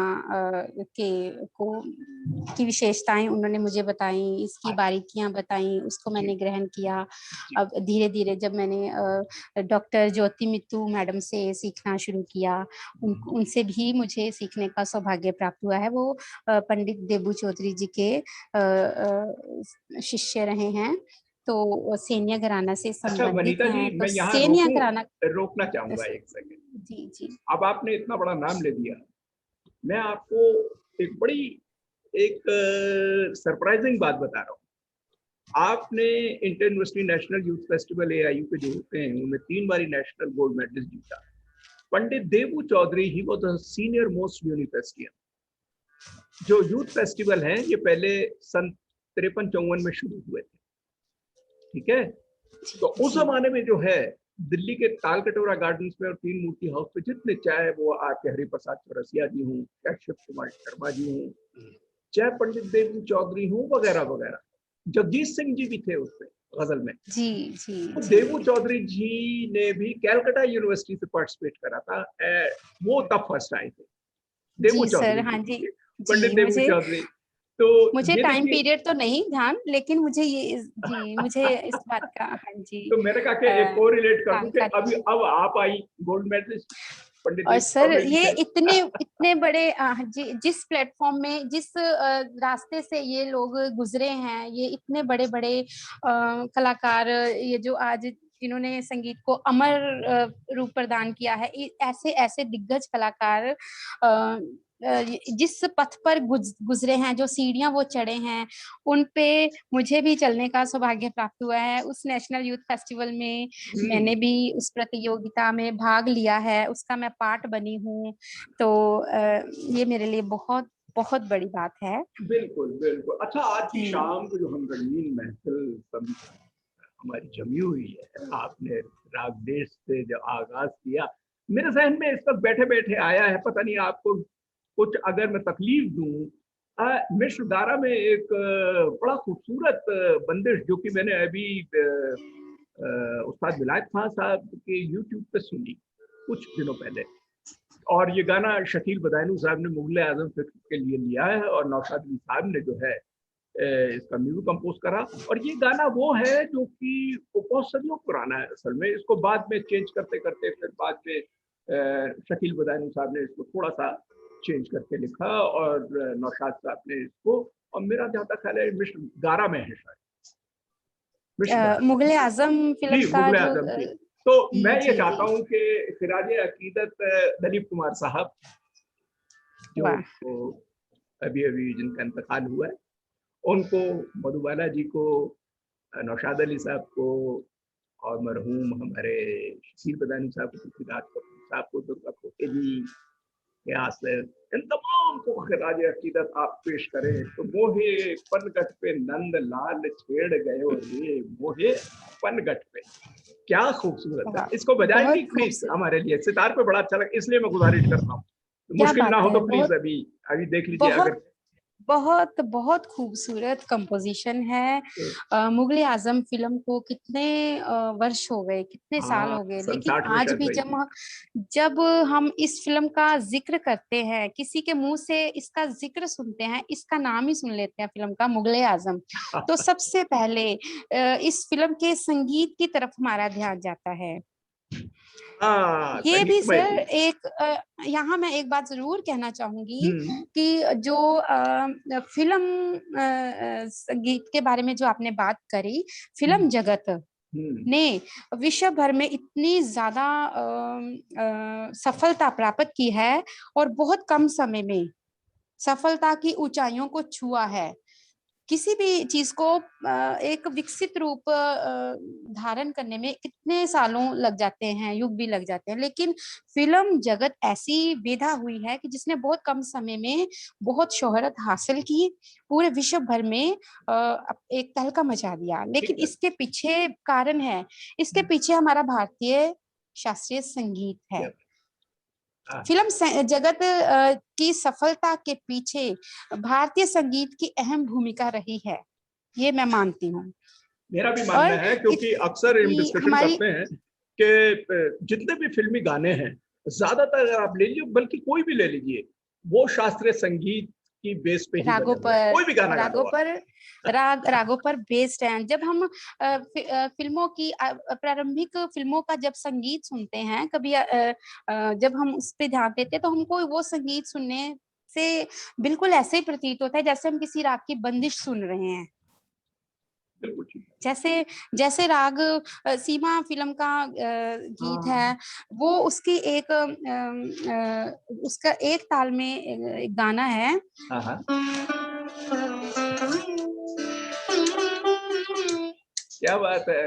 की विशेषताएं उन्होंने मुझे बताई, इसकी बारीकियां बताई, उसको मैंने ग्रहण किया। अब धीरे धीरे जब मैंने डॉक्टर ज्योति मित्तू मैडम से सीखना शुरू किया, उनसे भी मुझे सीखने का सौभाग्य प्राप्त हुआ है। वो पंडित देबू चौधरी जी के शिष्य रहे हैं, तो सेनिया घराना से संबंधित हैं। वनीता जी, तो मैं यहाँ सेनिया घराना रोकना चाहूंगा एक सेकंड। जी। अब आपने इतना बड़ा नाम ले दिया, मैं आपको एक सरप्राइजिंग बात बता रहा हूँ। आपने inter university national youth festival AIU के जो होते हैं, उनमें 3 बारी नेशनल गोल्ड मेडलिस्ट जीता। Pandit Debu Chaudhary, he was the senior most universitian. जो यूथ फेस्टिवल हैं, ये पहले सन 53-54 में शुरू हुए थे, ठीक है? तो उस जमाने में जो है, दिल्ली के तालकटोरा गार्डन्स में और 3 मूर्ति हाउस पे जितने, चाहे वो आपके हरिप्रसाद चौरसिया जी हों, चाहे शिव कुमार शर्मा जी हों, चाहे पंडित देबू चौधरी हों, वगैरह वगैरह, जगजीत सिंह जी भी थे उसमें गजल में। जी। देबू चौधरी जी ने भी कैलकाटा यूनिवर्सिटी से पार्टिसिपेट करा था, वो तब फर्स्ट आए थे। देबू चौधरी, हाँ जी, पंडित देबू चौधरी। तो मुझे टाइम पीरियड तो नहीं ध्यान, लेकिन मुझे मुझे इस बात का, हाँ जी। तो मैंने कहा कि एक और रिलेट कर दूं कि अब आप आई गोल्ड मेडलिस्ट पंडित। और सर, ये इतने बड़े जिस प्लेटफॉर्म में, जिस रास्ते से ये लोग गुजरे हैं, ये इतने बड़े बड़े कलाकार, ये जो आज जिन्होंने संगीत को अमर रूप प्रदान किया है, ऐसे ऐसे दिग्गज कलाकार जिस पथ पर गुजरे हैं, जो सीढ़ियां वो चढ़े हैं, उन पे मुझे भी चलने का सौभाग्य प्राप्त हुआ है। उस नेशनल यूथ फेस्टिवल में मैंने भी उस प्रतियोगिता में भाग लिया है, उसका मैं पार्ट बनी हूँ। तो ये मेरे लिए बहुत बहुत बड़ी बात है। बिल्कुल बिल्कुल। अच्छा, आज की शाम को जो हम रंगीन महफिल हमारी जमी हुई है। आपने राग देश से जो आगाज किया, मेरे जहन में इस वक्त बैठे बैठे आया है, पता नहीं आपको कुछ अगर मैं तकलीफ दूं, मिश्र दारा में एक बड़ा खूबसूरत बंदिश जो कि मैंने अभी उस्ताद विलायत खान साहब के यूट्यूब पे सुनी कुछ दिनों पहले, और ये गाना शकील बदायूं साहब ने मुगल आजम फिल्म के लिए लिया है और नौशाद अली साहब ने जो है इसका म्यूजिक कंपोज करा। और ये गाना वो है जो कि बहुत सदियों पुराना है असल में, इसको बाद में चेंज करते करते फिर बाद में शकील बदायूं साहब ने इसको थोड़ा सा चेंज करके लिखा और नौशाद साहब ने इसको, और मेरा जहाँ तक ख्याल है मिश्र गारा में है शायद, मुगल आजम फिल्म का मुगल जो आजम की। तो मैं ये जी, चाहता जी। हूँ कि खिराज अकीदत दलीप कुमार साहब जो अभी अभी जिनका इंतकाल हुआ है, उनको, मधुबाला जी को, नौशाद अली साहब को, और मरहूम हमारे शकील बदायूं साहब को, दुर्गा खोटे जी के आसिफ, इन तमाम को खिराज अकीदत आप पेश करें। तो मोहे पनगट पे नंद लाल छेड़ गए रे, मोहे पनगट पे, क्या खूबसूरत है। इसको बजाएंगी प्लीज हमारे लिए, सितार पे बड़ा अच्छा लगा, इसलिए मैं गुजारिश करता हूँ, मुश्किल ना हो तो प्लीज अभी अभी देख लीजिए। अगर बहुत बहुत खूबसूरत कंपोजिशन है। मुगल आजम फिल्म को कितने वर्ष हो गए, कितने साल हो गए, लेकिन 60 में आज शायद भी जब हम इस फिल्म का जिक्र करते हैं, किसी के मुंह से इसका जिक्र सुनते हैं, इसका नाम ही सुन लेते हैं फिल्म का मुगल आजम, तो सबसे पहले इस फिल्म के संगीत की तरफ हमारा ध्यान जाता है। ये भी सर एक यहाँ मैं एक बात जरूर कहना चाहूंगी कि जो फिल्म संगीत के बारे में जो आपने बात करी, फिल्म जगत ने विश्व भर में इतनी ज्यादा सफलता प्राप्त की है और बहुत कम समय में सफलता की ऊंचाइयों को छुआ है। किसी भी चीज को एक विकसित रूप धारण करने में कितने सालों लग जाते हैं, युग भी लग जाते हैं, लेकिन फिल्म जगत ऐसी विधा हुई है कि जिसने बहुत कम समय में बहुत शोहरत हासिल की, पूरे विश्व भर में एक तहलका मचा दिया। लेकिन इसके पीछे कारण है, इसके पीछे हमारा भारतीय शास्त्रीय संगीत है। फिल्म जगत की सफलता के पीछे भारतीय संगीत की अहम भूमिका रही है, ये मैं मानती हूँ। मेरा भी मानना है, क्योंकि अक्सर हम डिस्कशन करते हैं कि जितने भी फिल्मी गाने हैं, ज्यादातर आप ले लीजिए, बल्कि कोई भी ले लीजिए, वो शास्त्रीय संगीत की बेस पे ही रागों पर, कोई भी गाना रागों पर बेस्ड है। जब हम फिल्मों की प्रारंभिक फिल्मों का जब संगीत सुनते हैं, कभी जब हम उस पे ध्यान देते हैं, तो हमको वो संगीत सुनने से बिल्कुल ऐसे ही प्रतीत होता है जैसे हम किसी राग की बंदिश सुन रहे हैं। जैसे राग सीमा फिल्म का गीत है, वो उसकी उसका एक ताल में एक गाना है, क्या बात है।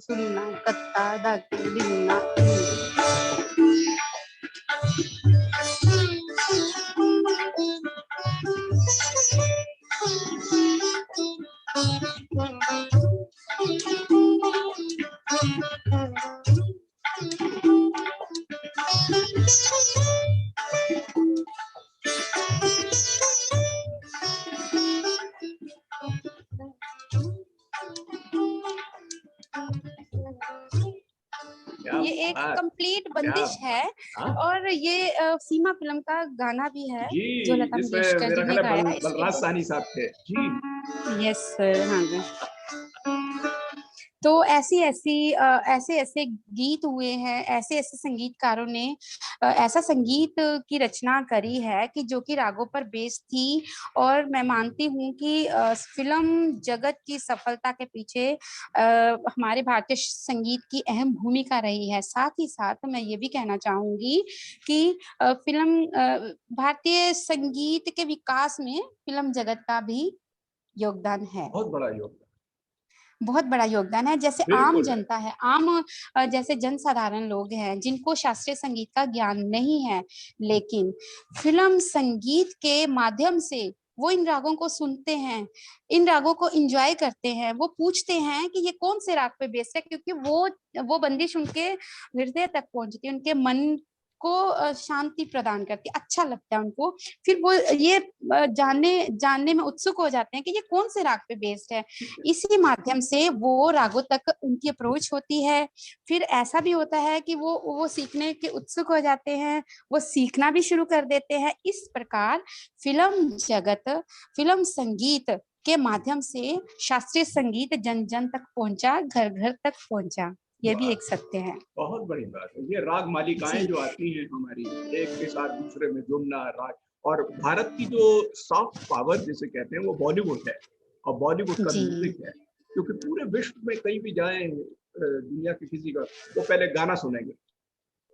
सुनना कत्ता दाके दिलना ये एक कंप्लीट बंदिश है, और ये सीमा फिल्म का गाना भी है जो लता मंगेशकर जी ने गाया है। बलराज साहनी साहब थे जी। यस सर, हाँ जी। तो ऐसे ऐसे गीत हुए हैं, ऐसे ऐसे संगीतकारों ने ऐसा संगीत की रचना करी है कि जो कि रागों पर बेस्ड थी, और मैं मानती हूँ कि फिल्म जगत की सफलता के पीछे हमारे भारतीय संगीत की अहम भूमिका रही है। साथ ही साथ मैं ये भी कहना चाहूंगी कि भारतीय संगीत के विकास में फिल्म जगत का भी योगदान है, बहुत बड़ा योगदान। बहुत बड़ा योगदान है। जैसे आम बिल्कुल। जनता है, जैसे जनसाधारण लोग हैं जिनको शास्त्रीय संगीत का ज्ञान नहीं है, लेकिन फिल्म संगीत के माध्यम से वो इन रागों को सुनते हैं, इन रागों को एंजॉय करते हैं। वो पूछते हैं कि ये कौन से राग पे बेस्ड है, क्योंकि वो बंदिश उनके हृदय तक पहुंचती है, उनके मन को शांति प्रदान करती है, अच्छा लगता है उनको। फिर वो ये जानने में उत्सुक हो जाते हैं कि ये कौन से राग पे बेस्ड है। इसी माध्यम से वो रागों तक उनकी अप्रोच होती है। फिर ऐसा भी होता है कि वो सीखने के उत्सुक हो जाते हैं, वो सीखना भी शुरू कर देते हैं। इस प्रकार फिल्म जगत, फिल्म संगीत के माध्यम से शास्त्रीय संगीत जन जन तक पहुंचा, घर घर तक पहुंचा। ये भी वाह, एक सत्य है। बहुत बड़ी बात है। ये राग मालिकाएं जी जो आती हैं हमारी, एक के साथ दूसरे में जुड़ना राग, और भारत की जो सॉफ्ट पावर जिसे कहते हैं वो बॉलीवुड है, और बॉलीवुड का जी म्यूजिक है। क्योंकि पूरे विश्व में कहीं भी जाएं, दुनिया के किसी का, वो पहले गाना सुनेंगे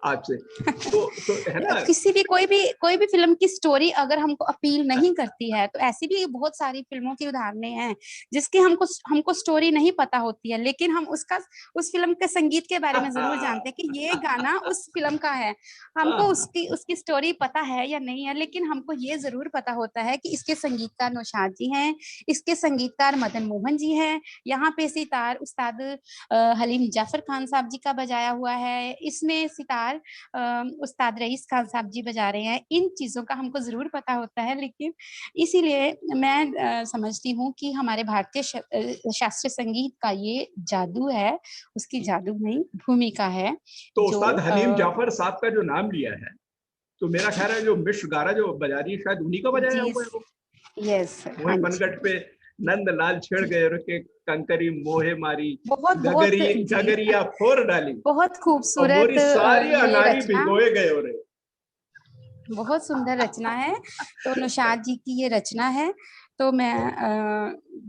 आपसे। तो है ना। किसी भी कोई भी फिल्म की स्टोरी अगर हमको अपील नहीं करती है, तो ऐसी भी बहुत सारी फिल्मों की उदाहरणें हैं जिसकी हमको स्टोरी नहीं पता होती है, लेकिन हम उस फिल्म के संगीत के बारे में जरूर जानते हैं कि ये गाना उस फिल्म का है। हमको उसकी स्टोरी पता है या नहीं है, लेकिन हमको ये जरूर पता होता है कि इसके संगीतकार नौशाद जी हैं, इसके संगीतकार मदन मोहन जी हैं, यहाँ पे सितार उस्ताद हलीम जाफर खान साहब जी का बजाया हुआ है, इसमें सितार उस्ताद रईस खान साहब जी बजा रहे हैं। इन चीजों का हमको जरूर पता होता है, लेकिन इसीलिए मैं समझती हूँ कि हमारे भारतीय शास्त्रीय संगीत का ये जादू है, उसकी जादूमयी भूमिका है। तो जो उस्ताद हलीम जाफर साहब का जो नाम लिया है, तो मेरा ख्याल है जो मिश्र गारा जो बजा रही है शायद उन्हीं का बजाया जी हुआ है वो। यस वही हाँ जी पनघट पे नंद लाल छिड़ गए रुके, कंकरी मोहे मारी, बहुत बहुत जी गगरिया फोर डाली, बहुत और खूबसूरत मोरी सारी ये अनारी रचना, भिगोए गए रे। बहुत सुंदर रचना है। तो नौशाद जी की ये रचना है, तो मैं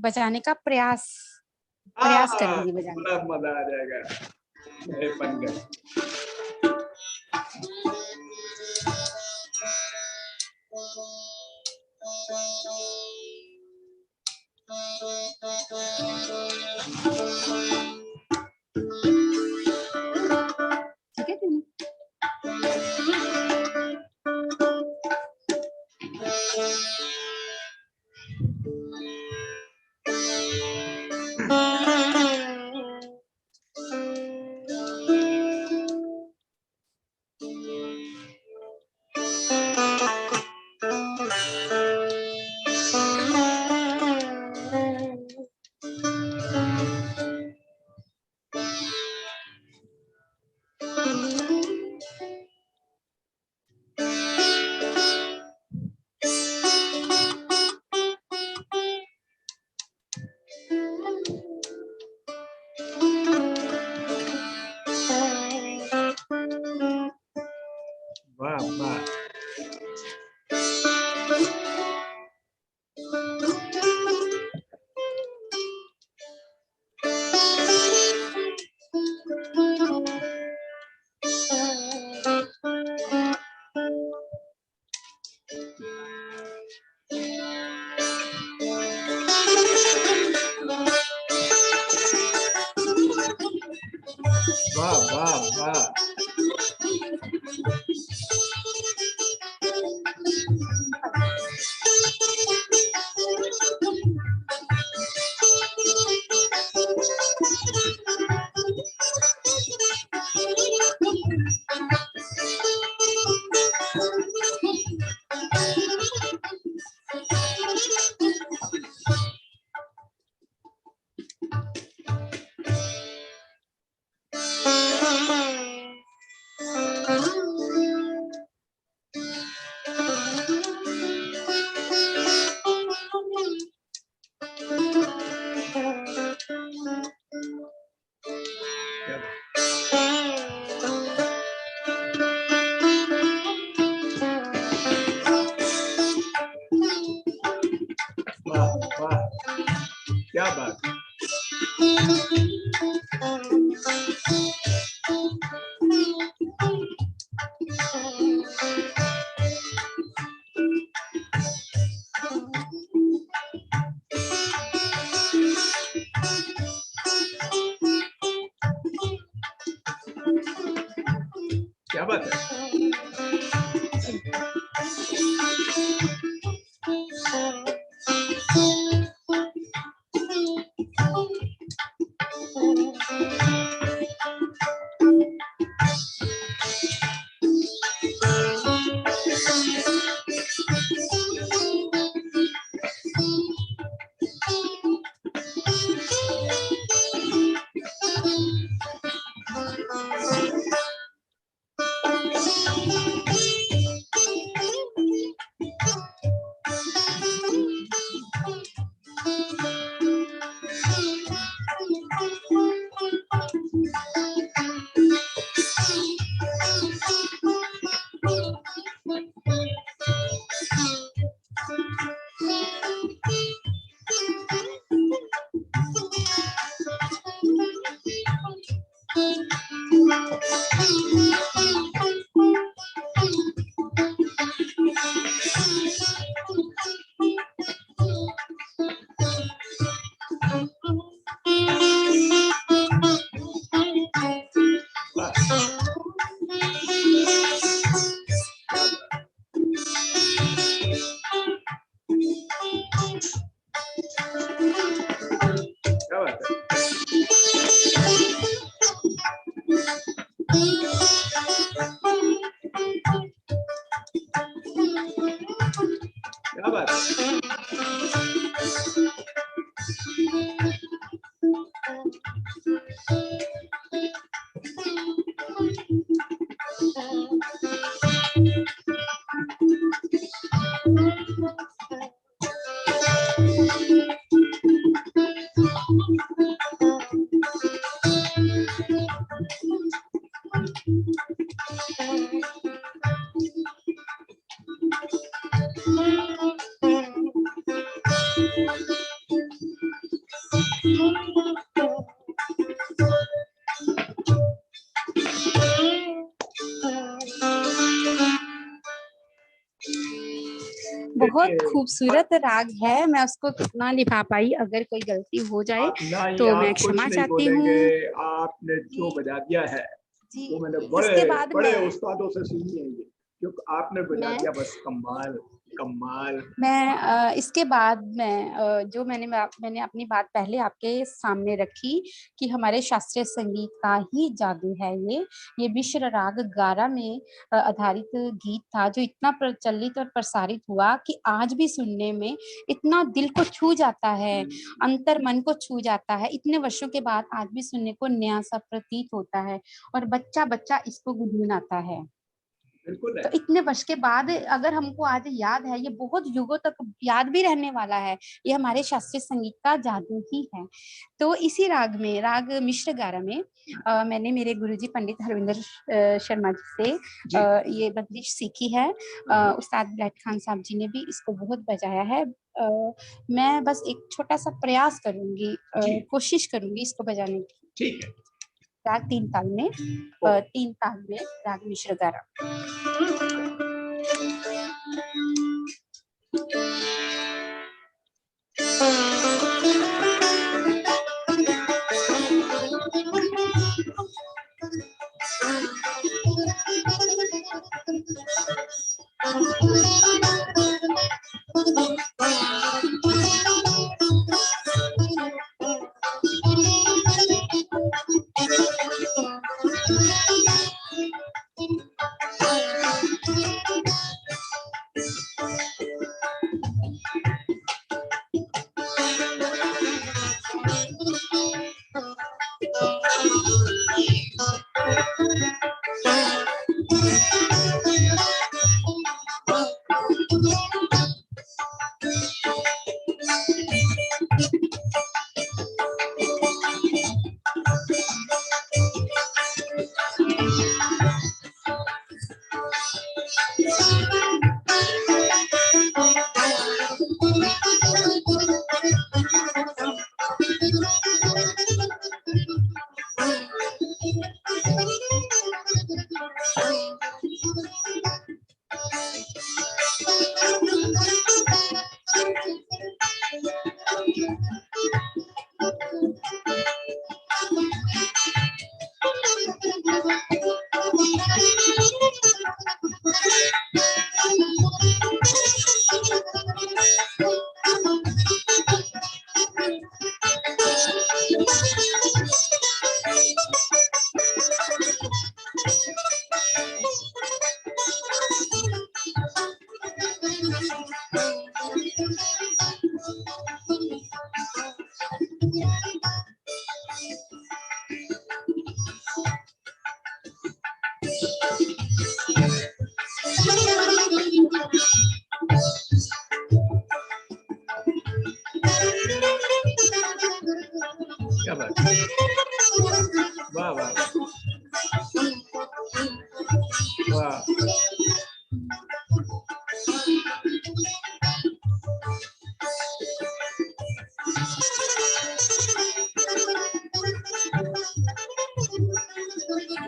बजाने का प्रयास करूंगी बजाने बड़ा का। मजा आ जाएगा। मोहे पनघट। ठीक है टीनू? वाह वाह। वाह वाह वाह। क्या वाह वाह, क्या बात। क्या बात है। क्या बात है। क्या बात है। बहुत देखिए, खूबसूरत राग है, मैं उसको कितना निभा पाई, अगर कोई गलती हो जाए आप ना ही तो मैं आप कुछ क्षमा नहीं चाहती बोलेंगे। हूँ। आपने जो जी, बजा दिया है जी। वो मैंने इसके बड़े बाद बड़े मैं उस्तादों से सुनी है ये, क्योंकि आपने बजा मैं दिया बस कमाल, कमाल। इसके बाद जो मैंने अपनी बात पहले आपके सामने रखी कि हमारे शास्त्रीय संगीत का ही जादू है ये मिश्र राग गारा में आधारित गीत था, जो इतना प्रचलित और प्रसारित हुआ कि आज भी सुनने में इतना दिल को छू जाता है, अंतर मन को छू जाता है। इतने वर्षों के बाद आज भी सुनने को नया सा प्रतीत होता है और बच्चा बच्चा इसको गुनगुनाता है। बिल्कुल है। तो इतने वर्ष के बाद अगर हमको आज याद है, ये बहुत युगों तक याद भी रहने वाला है। ये हमारे शास्त्रीय संगीत का जादू ही है। तो इसी राग में, राग मिश्र गारा में मैंने मेरे गुरुजी पंडित हरविंदर शर्मा जी से जी। ये बंदिश सीखी है। उस्ताद बुलेट खान साहब जी ने भी इसको बहुत बजाया है। मैं बस एक छोटा सा प्रयास करूंगी, जी। कोशिश करूंगी इसको बजाने की। ठीक है। राग ओ, तीन ताल में राग मिश्र गारा।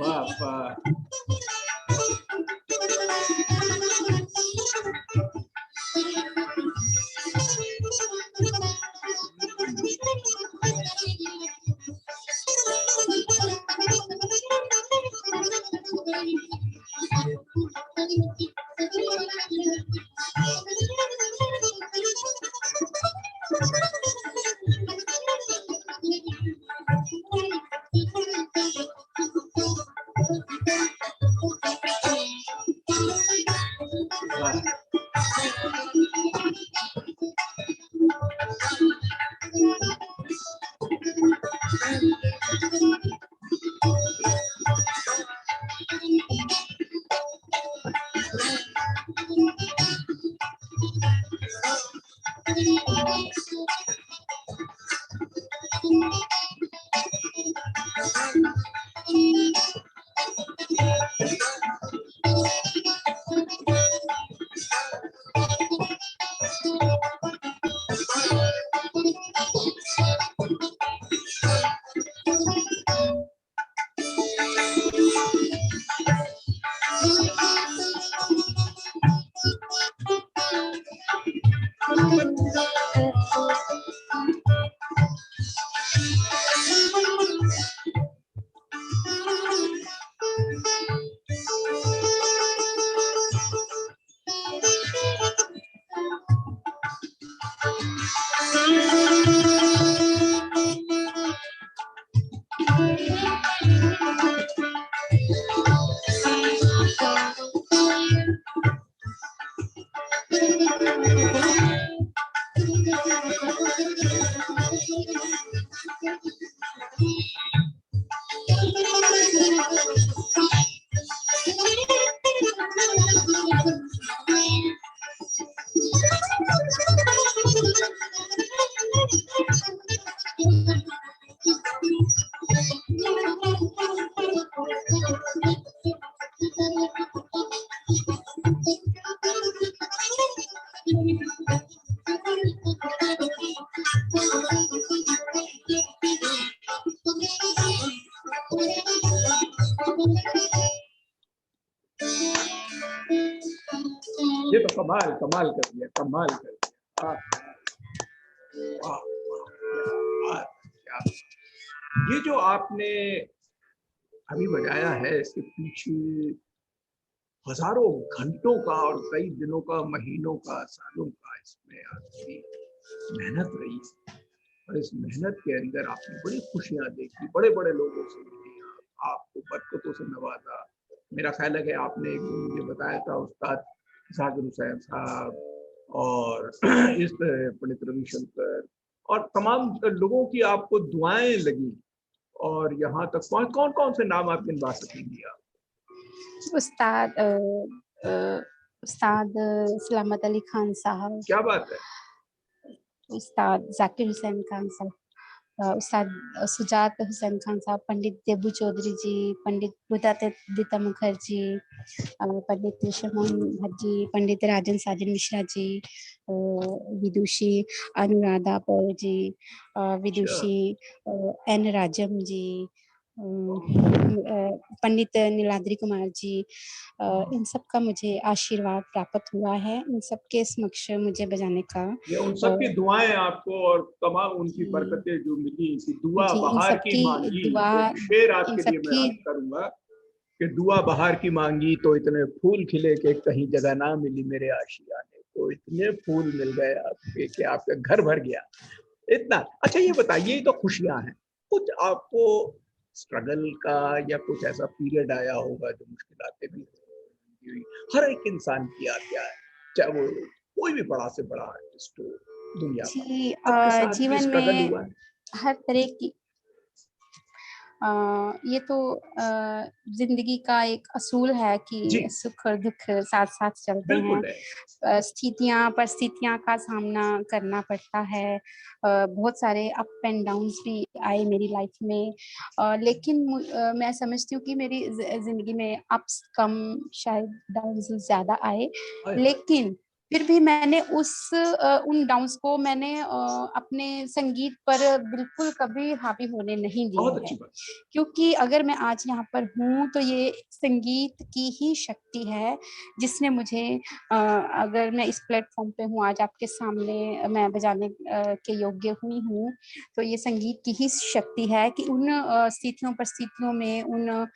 वाह, वाह, वाह। वाह, ये तो कमाल कमाल कर दिया, कमाल कर दिया। वाह, वाह, वाह, क्या ये जो आपने अभी बजाया है, इसके पीछे हजारों घंटों का और कई दिनों का, महीनों का, सालों का इसमें आपकी मेहनत रही और इस मेहनत के अंदर आपने बड़ी खुशियां देखी, बड़े बड़े लोगों से मिली, आपको बरकतों से नवाजा। मेरा ख्याल है कि आपने एक दिन मुझे बताया था उस्ताद जाकिर हुसैन साहब और इस पंडित रविशंकर और तमाम लोगों की आपको दुआएं लगी और यहाँ तक कौन कौन से नाम आप गिनवा सकेंगी आप? उस्ताद उस्ताद सलामत अली खान साहब, क्या बात है। उस्ताद जाकिर हुसैन खान साहब, उस्ताद सुजात हुसैन खान साहब, पंडित देबू चौधरी जी, पंडित बुद्धादित्य मुखर्जी, पंडित शमोन भट्ट जी, पंडित राजन साजन मिश्रा जी, विदुषी अनुराधा पौल जी, अच्छा, विदुषी एन राजम जी, पंडित नीलाद्री कुमार जी, इन सब का मुझे आशीर्वाद प्राप्त हुआ है। इन सब के समक्ष मुझे बजाने का ये उन सब की दुआएं आपको और तमाम उनकी जी बरकतें जो मिली कि दुआ जी, इन बहार सब की की मांगी। दुआ, एक शेर इन आपके सब लिए मैं की अर्ज करूंगा कि दुआ बहार की मांगी तो इतने फूल खिले कि कहीं जगह ना मिली मेरे आशियाने को, इतने फूल मिल गए आपके कि आपका घर भर गया इतना। अच्छा ये बताइए, ये तो खुशियां हैं, कुछ आपको स्ट्रगल का या कुछ ऐसा पीरियड आया होगा जो मुश्किलातें भी हुई, हर एक इंसान की आती है, चाहे वो कोई भी बड़ा से बड़ा आर्टिस्ट हो दुनिया का, जी, आपके साथ भी जीवन स्ट्रगल में हुआ है? हर तरह की ये तो जिंदगी का एक असूल है जी, कि सुख और दुख साथ साथ चलते हैं। बिल्कुल है। स्थितियां परिस्थितियां का सामना करना पड़ता है। बहुत सारे अप एंड डाउन्स भी आए मेरी लाइफ में, लेकिन मैं समझती हूँ कि मेरी जिंदगी में अप्स कम, शायद डाउन्स ज्यादा आए, हाय, हाय! लेकिन फिर भी मैंने उन डाउन्स को मैंने अपने संगीत पर बिल्कुल कभी हावी होने नहीं दिया बहुत है, अच्छी बात। क्योंकि अगर मैं आज यहाँ पर हूँ तो ये संगीत की ही शक्ति है जिसने मुझे, अगर मैं इस प्लेटफॉर्म पे हूँ आज आपके सामने, मैं बजाने के योग्य हुई हूँ, तो ये संगीत की ही शक्ति है कि उन स्थितियों परिस्थितियों में, उन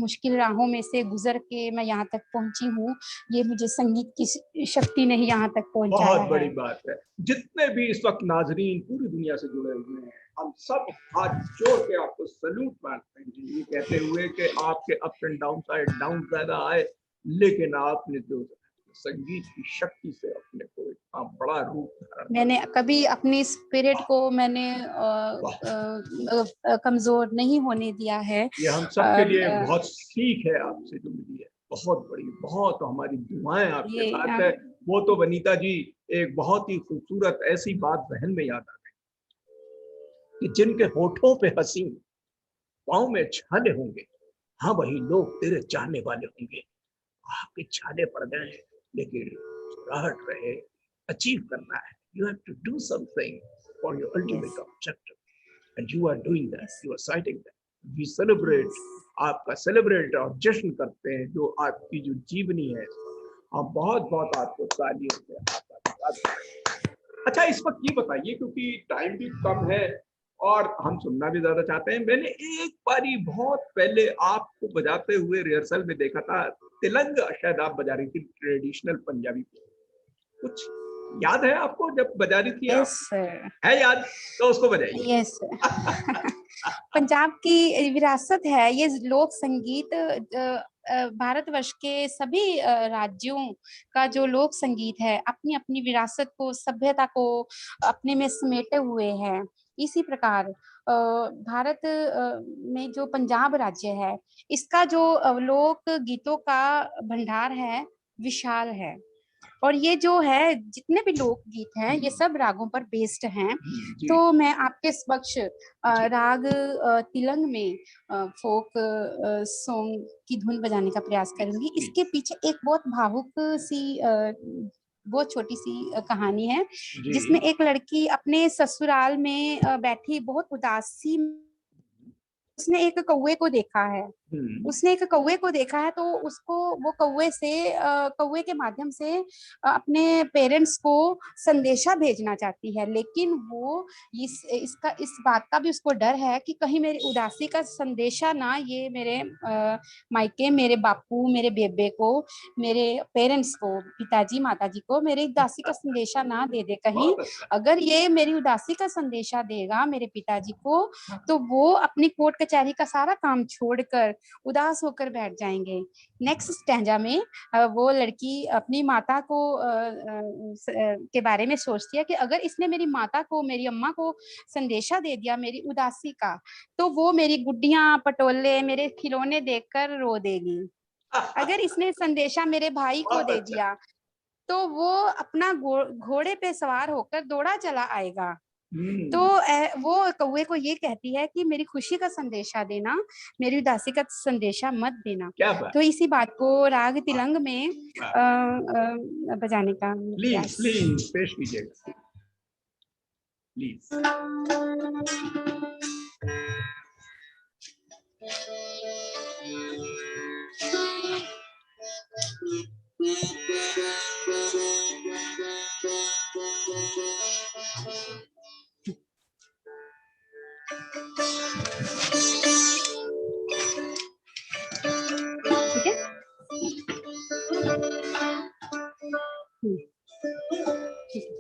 मुश्किल राहों में से गुजर के मैं यहाँ तक पहुंची हूँ। ये मुझे संगीत की शक्ति ने ही यहाँ तक पहुंचाया बहुत बड़ी है। बात है। जितने भी इस वक़्त नाज़रीन पूरी दुनिया से जुड़े हुए हैं, हम सब हाथ जोड़ के आपको सैल्यूट मारते हैं जी, ये कहते हुए कि आपके अप्स एंड डाउन्स आए, डाउन ज़्यादा आए, लेकिन आपने जो संगीत की शक्ति से अपने को इतना बड़ा रूप धारण कर मैंने कभी अपनी स्पिरिट वाह! को मैंने वाह! कमजोर नहीं होने दिया है। ये हम सबके लिए बहुत सीख है आपसे जो मिली है, बहुत बड़ी, बहुत हमारी दुआएँ आपके ये साथ है। वो तो वनीता जी, एक बहुत ही खूबसूरत ऐसी बात ज़हन में याद आ गई कि जिनके होठों पे हँसी, पाँव में छाले होंगे, हाँ, वही लोग तेरे चाहने वाले होंगे। आपके छाले पड़ गए हैं, लेकिन मुस्कुराहट रहे, अचीव करना है। You have to do something for your yes, ultimate objective and you are doing that, yes, you are citing that. We celebrate, yes. आपका सेलिब्रेट और जश्न करते हैं जो आपकी जो जीवनी है। हम बहुत-बहुत आपको तालियों से आपका धन्यवाद। अच्छा, इस वक़्त ये बताइए क्योंकि टाइम भी कम है और हम सुनना भी ज़्यादा चाहते हैं। मैंने एक बारी बहुत पहले आपको बजाते हुए रिहर्सल में देखा था, तिलंग शायद आप बजा रही थी ट्रेडिशनल पंजाबी। कुछ याद है आपको जब बजा रही थी यस आप? सर, है याद? तो उसको बजाइए। Yes sir. पंजाब की विरासत है ये लोक संगीत। भारतवर्ष के सभी राज्यों का जो लोक संगीत है अपनी अपनी विरासत को, सभ्यता को अपने में समेटे हुए है। इसी प्रकार भारत में जो पंजाब राज्य है, इसका जो लोक गीतों का भंडार है, विशाल है। और ये जो है जितने भी लोकगीत हैं ये सब रागों पर बेस्ड हैं। जी, तो मैं आपके समक्ष जी, राग तिलंग में फोक सॉन्ग की धुन बजाने का प्रयास प्लीज़, करूंगी। इसके प्लीज़। पीछे एक बहुत भावुक सी बहुत छोटी सी कहानी है, जिसमें जी। एक लड़की अपने ससुराल में बैठी बहुत उदासी, उसने एक कौवे को देखा है। हुँ, उसने एक कौवे को देखा है तो उसको वो कौवे से कौवे के माध्यम से अपने पेरेंट्स को संदेशा भेजना चाहती है, लेकिन वो इस बात का भी उसको डर है कि कहीं मेरी उदासी का संदेशा ना ये मेरे मायके, मेरे बापू, मेरे बेबे को, मेरे पेरेंट्स को, पिताजी माताजी को मेरी उदासी का संदेशा ना दे दे कहीं। बहुत अच्छा। अगर ये मेरी उदासी का संदेशा देगा मेरे पिताजी को, तो वो अपनी कोर्ट कचहरी का सारा काम छोड़कर उदास होकर बैठ जाएंगे। नेक्स्ट स्टैंजा में वो लड़की अपनी माता को के बारे में सोचती है कि अगर इसने मेरी माता को, मेरी अम्मा को संदेशा दे दिया मेरी उदासी का, तो वो मेरी गुड्डियां पटोले, मेरे खिलौने देखकर रो देगी। अगर इसने संदेशा मेरे भाई को बहुत दे अच्छा। दिया तो वो अपना घोड़े पे सवार होकर दौड़ा चला आएगा। तो हुँ, वो कौवे को ये कहती है कि मेरी खुशी का संदेशा देना, मेरी उदासी का संदेशा मत देना। क्या बात! तो इसी बात को राग वाह, तिलंग में वाह! बजाने का प्लीज़, प्रयास। प्लीज़ पेश कीजिएगा, प्लीज़। ठीक है? हुँ, ठीक है।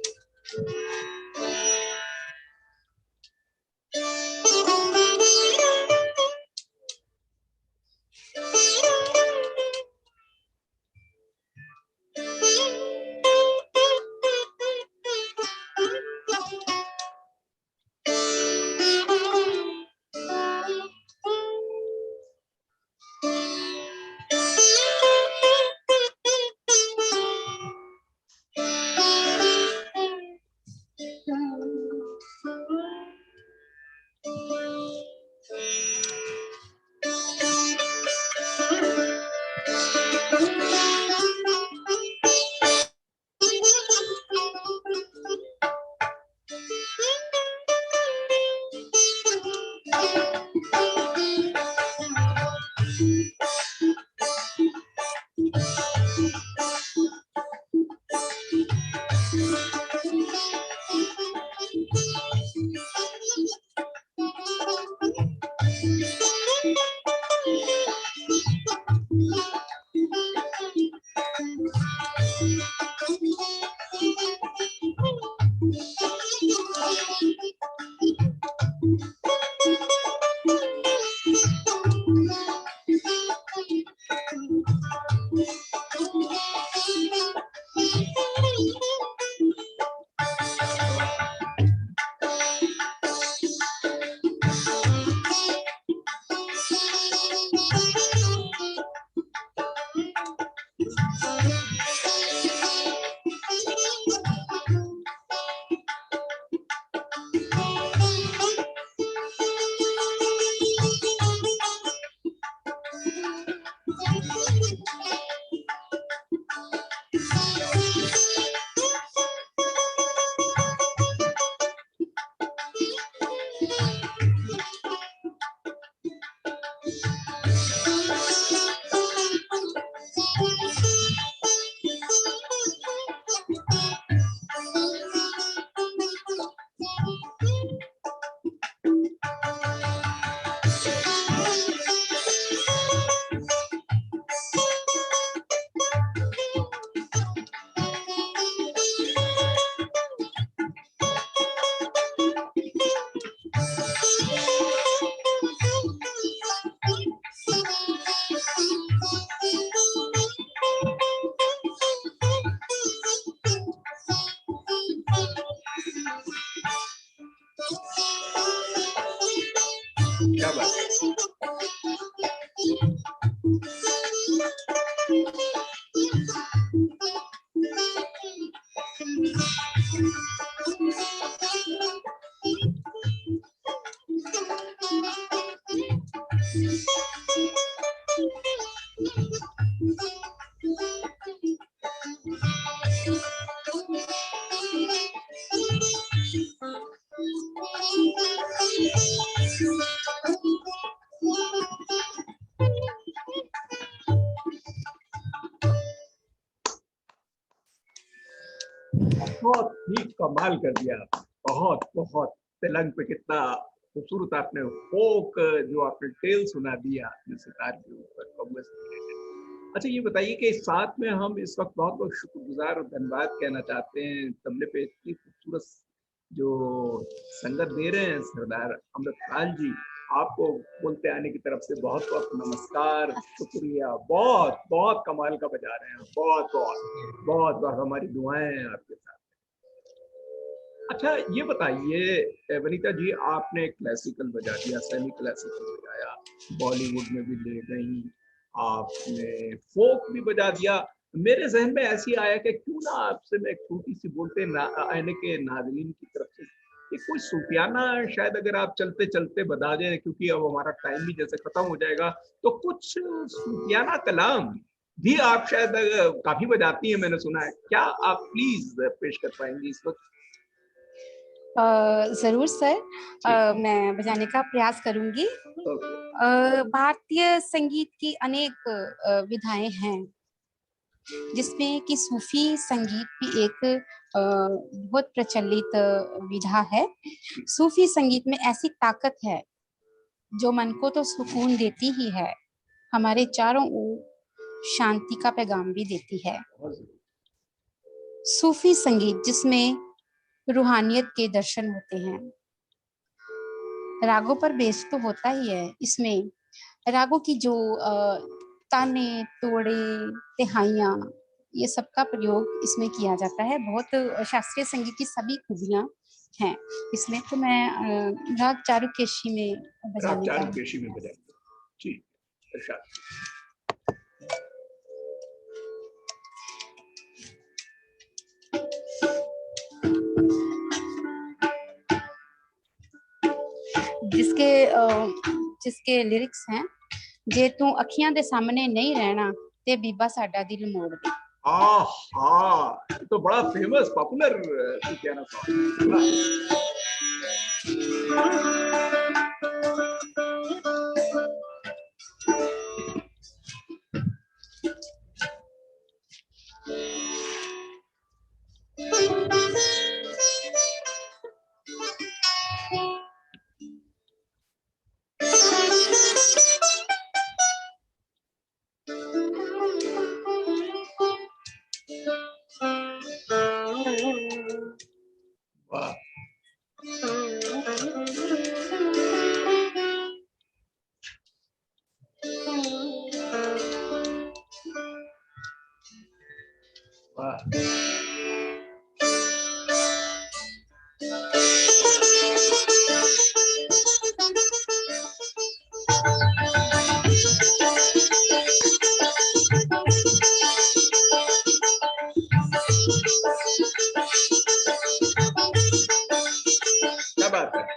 क्या बात है। बहुत ही कमाल कर दिया, बहुत बहुत। तेलंग पे कितना खूबसूरत आपने फोक जो आपने टेल सुना दिया जो सितार के ऊपर कांग्रेस रिलेटेड। अच्छा ये बताइए कि साथ में हम इस वक्त बहुत बहुत शुक्रगुजार और धन्यवाद कहना चाहते हैं तबले पे इतनी खूबसूरत जो संगत दे रहे हैं सरदार अमृतपाल जी, आपको बोलते आने की तरफ से बहुत बहुत नमस्कार, शुक्रिया। बहुत बहुत कमाल का बजा रहे हैं, बहुत बहुत बहुत बहुत हमारी दुआएं हैं आपके साथ। अच्छा ये बताइए वनीता जी, आपने क्लासिकल बजा दिया, सेमी क्लासिकल बजाया, बॉलीवुड में भी ले गई, आपने फोक भी बजा दिया। मेरे जहन में ऐसी आया कि क्यों ना आपसे मैं एक छोटी सी बोलते आने के नाज़रीन की तरफ से कि कोई सूफियाना शायद अगर आप चलते चलते बता दें, क्योंकि अब हमारा टाइम भी जैसे खत्म हो जाएगा, तो कुछ सूफियाना कलाम भी आप शायद काफी बजाती हैं मैंने सुना है, क्या आप प्लीज पेश कर पाएंगी इस वक्त? जरूर सर, मैं बजाने का प्रयास करूंगी। भारतीय संगीत की अनेक विधाएं हैं, जिसमें कि सूफी संगीत भी एक बहुत प्रचलित विधा है। सूफी संगीत में ऐसी ताकत है जो मन को तो सुकून देती ही है, हमारे चारों ओर शांति का पैगाम भी देती है। सूफी संगीत जिसमें रूहानियत के दर्शन होते हैं, रागों पर बेस तो होता ही है। इसमें रागों की जो ताने, तोड़े, तिहाइयाँ, ये सब का प्रयोग इसमें किया जाता है। बहुत शास्त्रीय संगीत की सभी खूबियाँ हैं इसमें। तो मैं राग चारुकेशी में बजाने का चारुकेशी में बजाएंगे जी, इरशाद। जिसके लिरिक्स हैं, जे तू अखियां दे सामने नहीं रहना ते बीबा साडा दिल मोड़ दे। ये तो बड़ा फेमस पॉपुलर सूफियाना सॉन्ग। वाह। क्या बात है।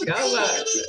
क्या बात है।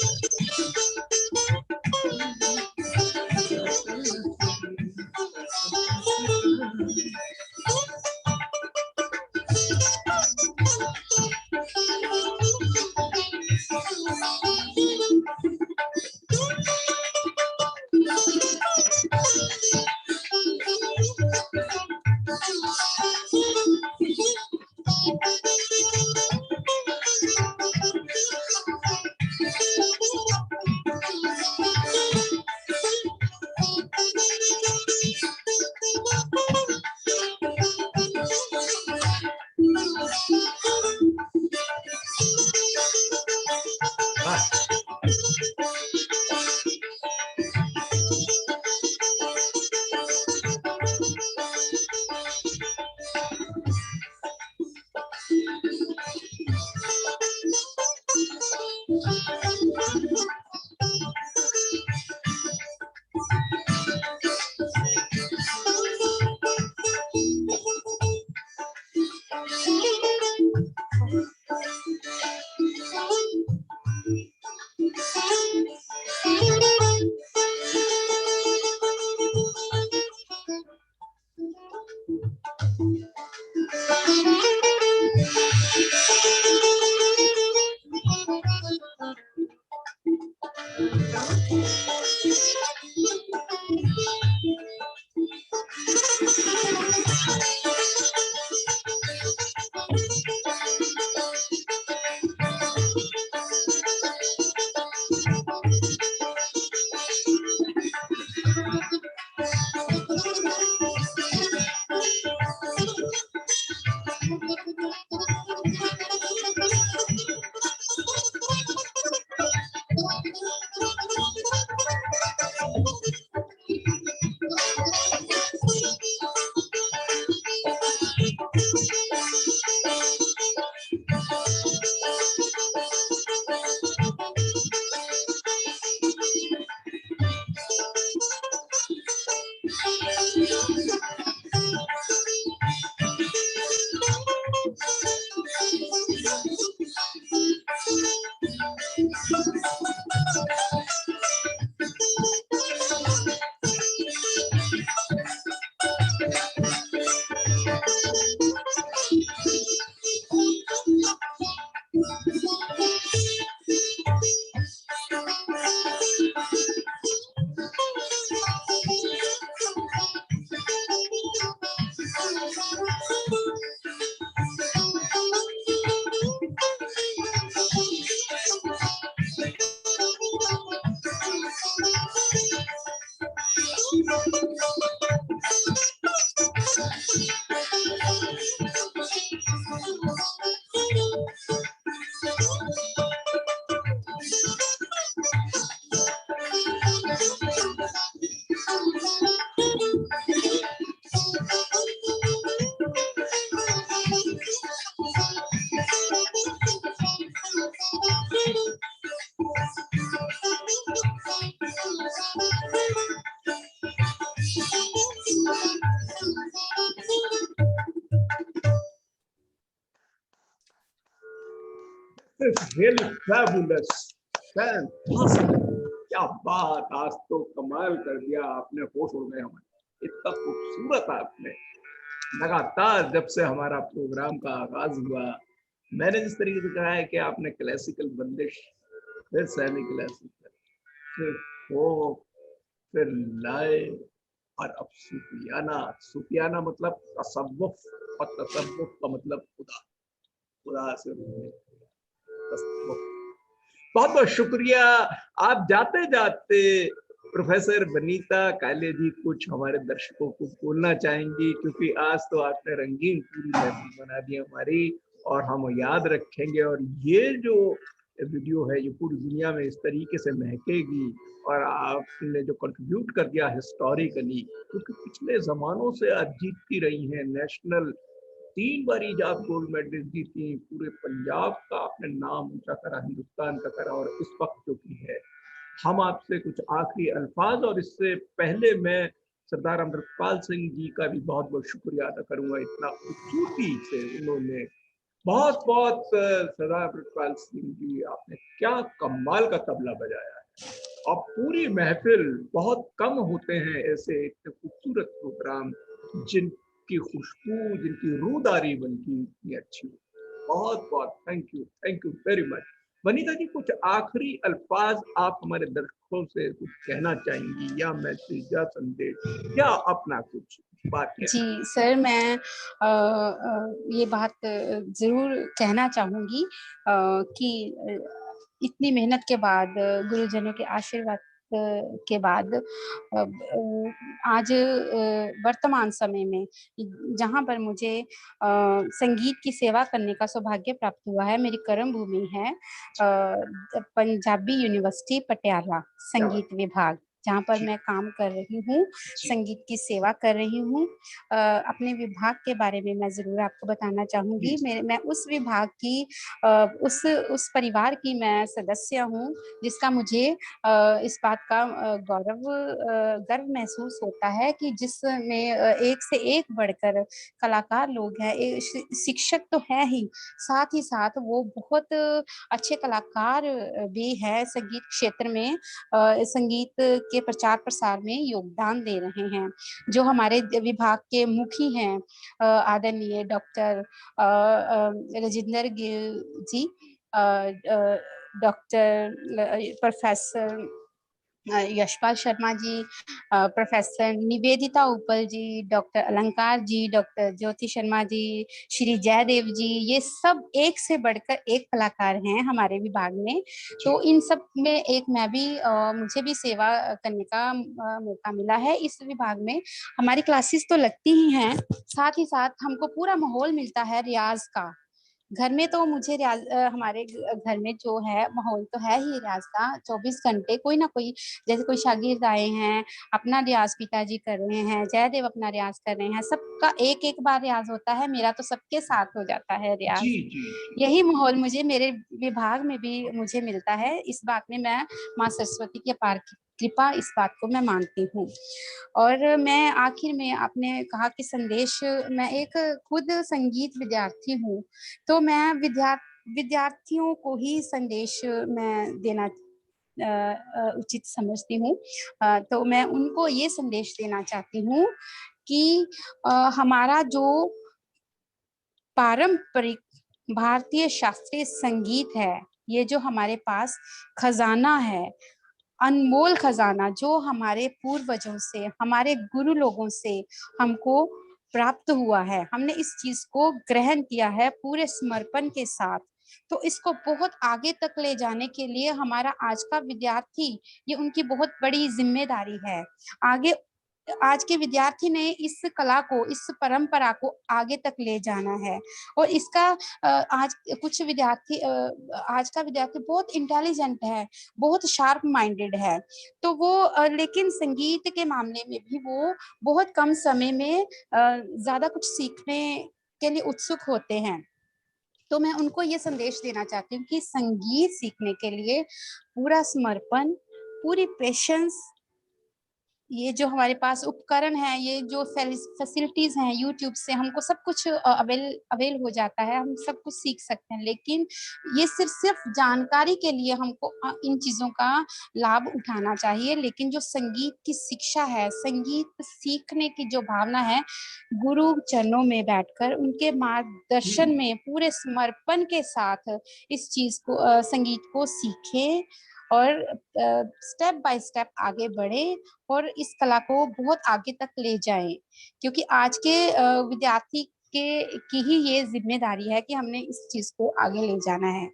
It's really fabulous, fantastic. क्या बात, आज तो कमाल कर दिया आपने, होश उड़ गए हमारे। इतना खूबसूरत आपने लगातार जब से हमारा प्रोग्राम का आगाज हुआ, मैंने जिस तरीके से कहा है कि आपने क्लासिकल बंदिश, फिर सेमी क्लासिकल, फिर फोक, फिर लाए, और अब सूफियाना। सूफियाना मतलब तसव्वुफ, और तसव्वुफ का मतलब खुदा, खुदा से तसव्वुफ। बहुत बहुत शुक्रिया। आप जाते जाते प्रोफेसर वनीता काले जी कुछ हमारे दर्शकों को बोलना चाहेंगी, क्योंकि आज तो आपने रंगीन पूरी महफिल बना दी हमारी और हम याद रखेंगे, और ये जो वीडियो है ये पूरी दुनिया में इस तरीके से महकेगी। और आपने जो कंट्रीब्यूट कर दिया हिस्टोरिकली, क्योंकि पिछले जमानों से आप जीतती रही हैं नेशनल, 3 बारी आप गोल्ड मेडल जीती, पूरे पंजाब का आपने नाम ऊंचा करा, हिंदुस्तान का करा, और इस वक्त जो भी है हम आपसे कुछ आखिरी अल्फाज, और इससे पहले मैं सरदार अमृतपाल सिंह जी का भी बहुत बहुत शुक्रिया अदा करूंगा, इतना खूबसूरती से उन्होंने बहुत बहुत सरदार अमृतपाल सिंह जी आपने क्या कमाल का तबला बजाया है। और पूरी महफिल, बहुत कम होते हैं ऐसे इतने खूबसूरत प्रोग्राम जिनकी खुशबू, जिनकी रूदारी बनती इतनी अच्छी हो। बहुत बहुत thank you very much. Vanita ji, कुछ आखिरी अल्फाज आप हमारे दर्शकों से कुछ कहना चाहेंगी, या मैसेज या संदेश या अपना कुछ बात जी सर, मैं ये बात ज़रूर कहना चाहूँगी कि इतनी मेहनत के बाद, गुरुजनों के आशीर्वाद के बाद आज वर्तमान समय में जहाँ पर मुझे संगीत की सेवा करने का सौभाग्य प्राप्त हुआ है, मेरी कर्म भूमि है पंजाबी यूनिवर्सिटी पटियाला संगीत विभाग, जहाँ पर मैं काम कर रही हूँ, संगीत की सेवा कर रही हूँ। अपने विभाग के बारे में मैं ज़रूर आपको बताना चाहूँगी। मैं उस विभाग की उस परिवार की मैं सदस्य हूँ, जिसका मुझे इस बात का गर्व महसूस होता है कि जिसमें एक से एक बढ़कर कलाकार लोग हैं। शिक्षक तो है ही, साथ ही साथ वो बहुत अच्छे कलाकार भी हैं, संगीत क्षेत्र में संगीत के प्रचार प्रसार में योगदान दे रहे हैं। जो हमारे विभाग के मुखी हैं आदरणीय डॉक्टर राजेंद्र गिल जी, doctor professor Yashpal Sharma ji, professor Nivedita उपल जी, डॉक्टर अलंकार जी, डॉक्टर ज्योति शर्मा जी, श्री जयदेव जी, ये सब एक से बढ़कर एक कलाकार हैं हमारे विभाग में। तो इन सब में एक मैं भी मुझे भी सेवा करने का मौका मिला है इस विभाग में। हमारी क्लासेस तो लगती ही हैं, साथ ही साथ हमको पूरा माहौल मिलता है रियाज का। घर में तो मुझे हमारे घर में जो है माहौल तो है ही रियाज का, 24 घंटे कोई ना कोई, जैसे कोई शागिर्द आए हैं, अपना रियाज पिताजी कर रहे हैं, जयदेव अपना रियाज कर रहे हैं, सबका एक एक बार रियाज होता है, मेरा तो सबके साथ हो जाता है रियाज। यही माहौल मुझे मेरे विभाग में भी मुझे मिलता है। इस बात में मैं माँ सरस्वती की अपार कृपा, इस बात को मैं मानती हूँ। और मैं आखिर में, आपने कहा कि संदेश, मैं एक खुद संगीत विद्यार्थी हूँ, तो मैं विद्यार्थियों को ही संदेश मैं देना उचित समझती हूँ। तो मैं उनको ये संदेश देना चाहती हूँ कि हमारा जो पारंपरिक भारतीय शास्त्रीय संगीत है, ये जो हमारे पास खजाना है, अनमोल खजाना, जो हमारे पूर्वजों से, हमारे गुरु लोगों से हमको प्राप्त हुआ है, हमने इस चीज को ग्रहण किया है पूरे समर्पण के साथ। तो इसको बहुत आगे तक ले जाने के लिए हमारा आज का विद्यार्थी, ये उनकी बहुत बड़ी जिम्मेदारी है। आगे आज के विद्यार्थी ने इस कला को, इस परंपरा को आगे तक ले जाना है। और इसका आज कुछ विद्यार्थी, आज का विद्यार्थी बहुत इंटेलिजेंट है, बहुत शार्प माइंडेड है, तो वो लेकिन संगीत के मामले में भी वो बहुत कम समय में ज्यादा कुछ सीखने के लिए उत्सुक होते हैं। तो मैं उनको ये संदेश देना चाहती हूँ कि संगीत सीखने के लिए पूरा समर्पण, पूरी पेशेंस, ये जो हमारे पास उपकरण है, ये जो फैसिलिटीज हैं, यूट्यूब से हमको सब कुछ अवेल हो जाता है, हम सब कुछ सीख सकते हैं, लेकिन ये सिर्फ जानकारी के लिए हमको इन चीजों का लाभ उठाना चाहिए। लेकिन जो संगीत की शिक्षा है, संगीत सीखने की जो भावना है, गुरु चरणों में बैठकर उनके मार्गदर्शन में पूरे समर्पण के साथ इस चीज को, संगीत को सीखें और स्टेप बाय स्टेप आगे बढ़े और इस कला को बहुत आगे तक ले जाएं। क्योंकि आज के विद्यार्थी उसके की ही ये जिम्मेदारी है कि हमने इस चीज को आगे ले जाना है।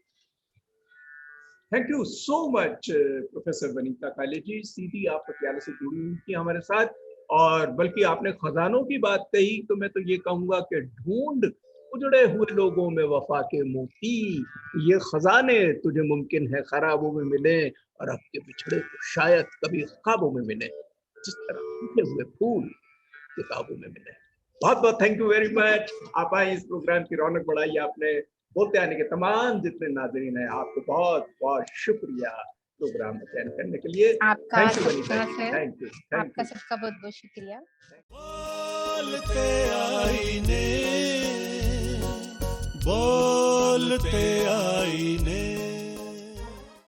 Thank you so much professor Vanita काले जी। सीधी आप पटियाला से जुड़ी हुई थी हमारे साथ, और बल्कि आपने खजानों की बात कही तो मैं तो ये कहूंगा कि ढूंढ उजड़े हुए लोगों में वफा के मोती, ये खजाने तुझे मुमकिन है खराबों में मिले और आपके बिछड़े को शायद कभी ख्वाबों में मिले, जिस तरह टूटे हुए फूल किताबों में मिले। बहुत बहुत थैंक यू वेरी मच। आप आए, इस प्रोग्राम की रौनक बढ़ाई आपने। बोलते आने के तमाम जितने नाजरीन हैं, आपको बहुत बहुत शुक्रिया प्रोग्राम अटेंड करने के लिए। आपका थैंक यू सबका थैंक यू आपका सबका बहुत बहुत शुक्रिया। बोलते आईने, बोलते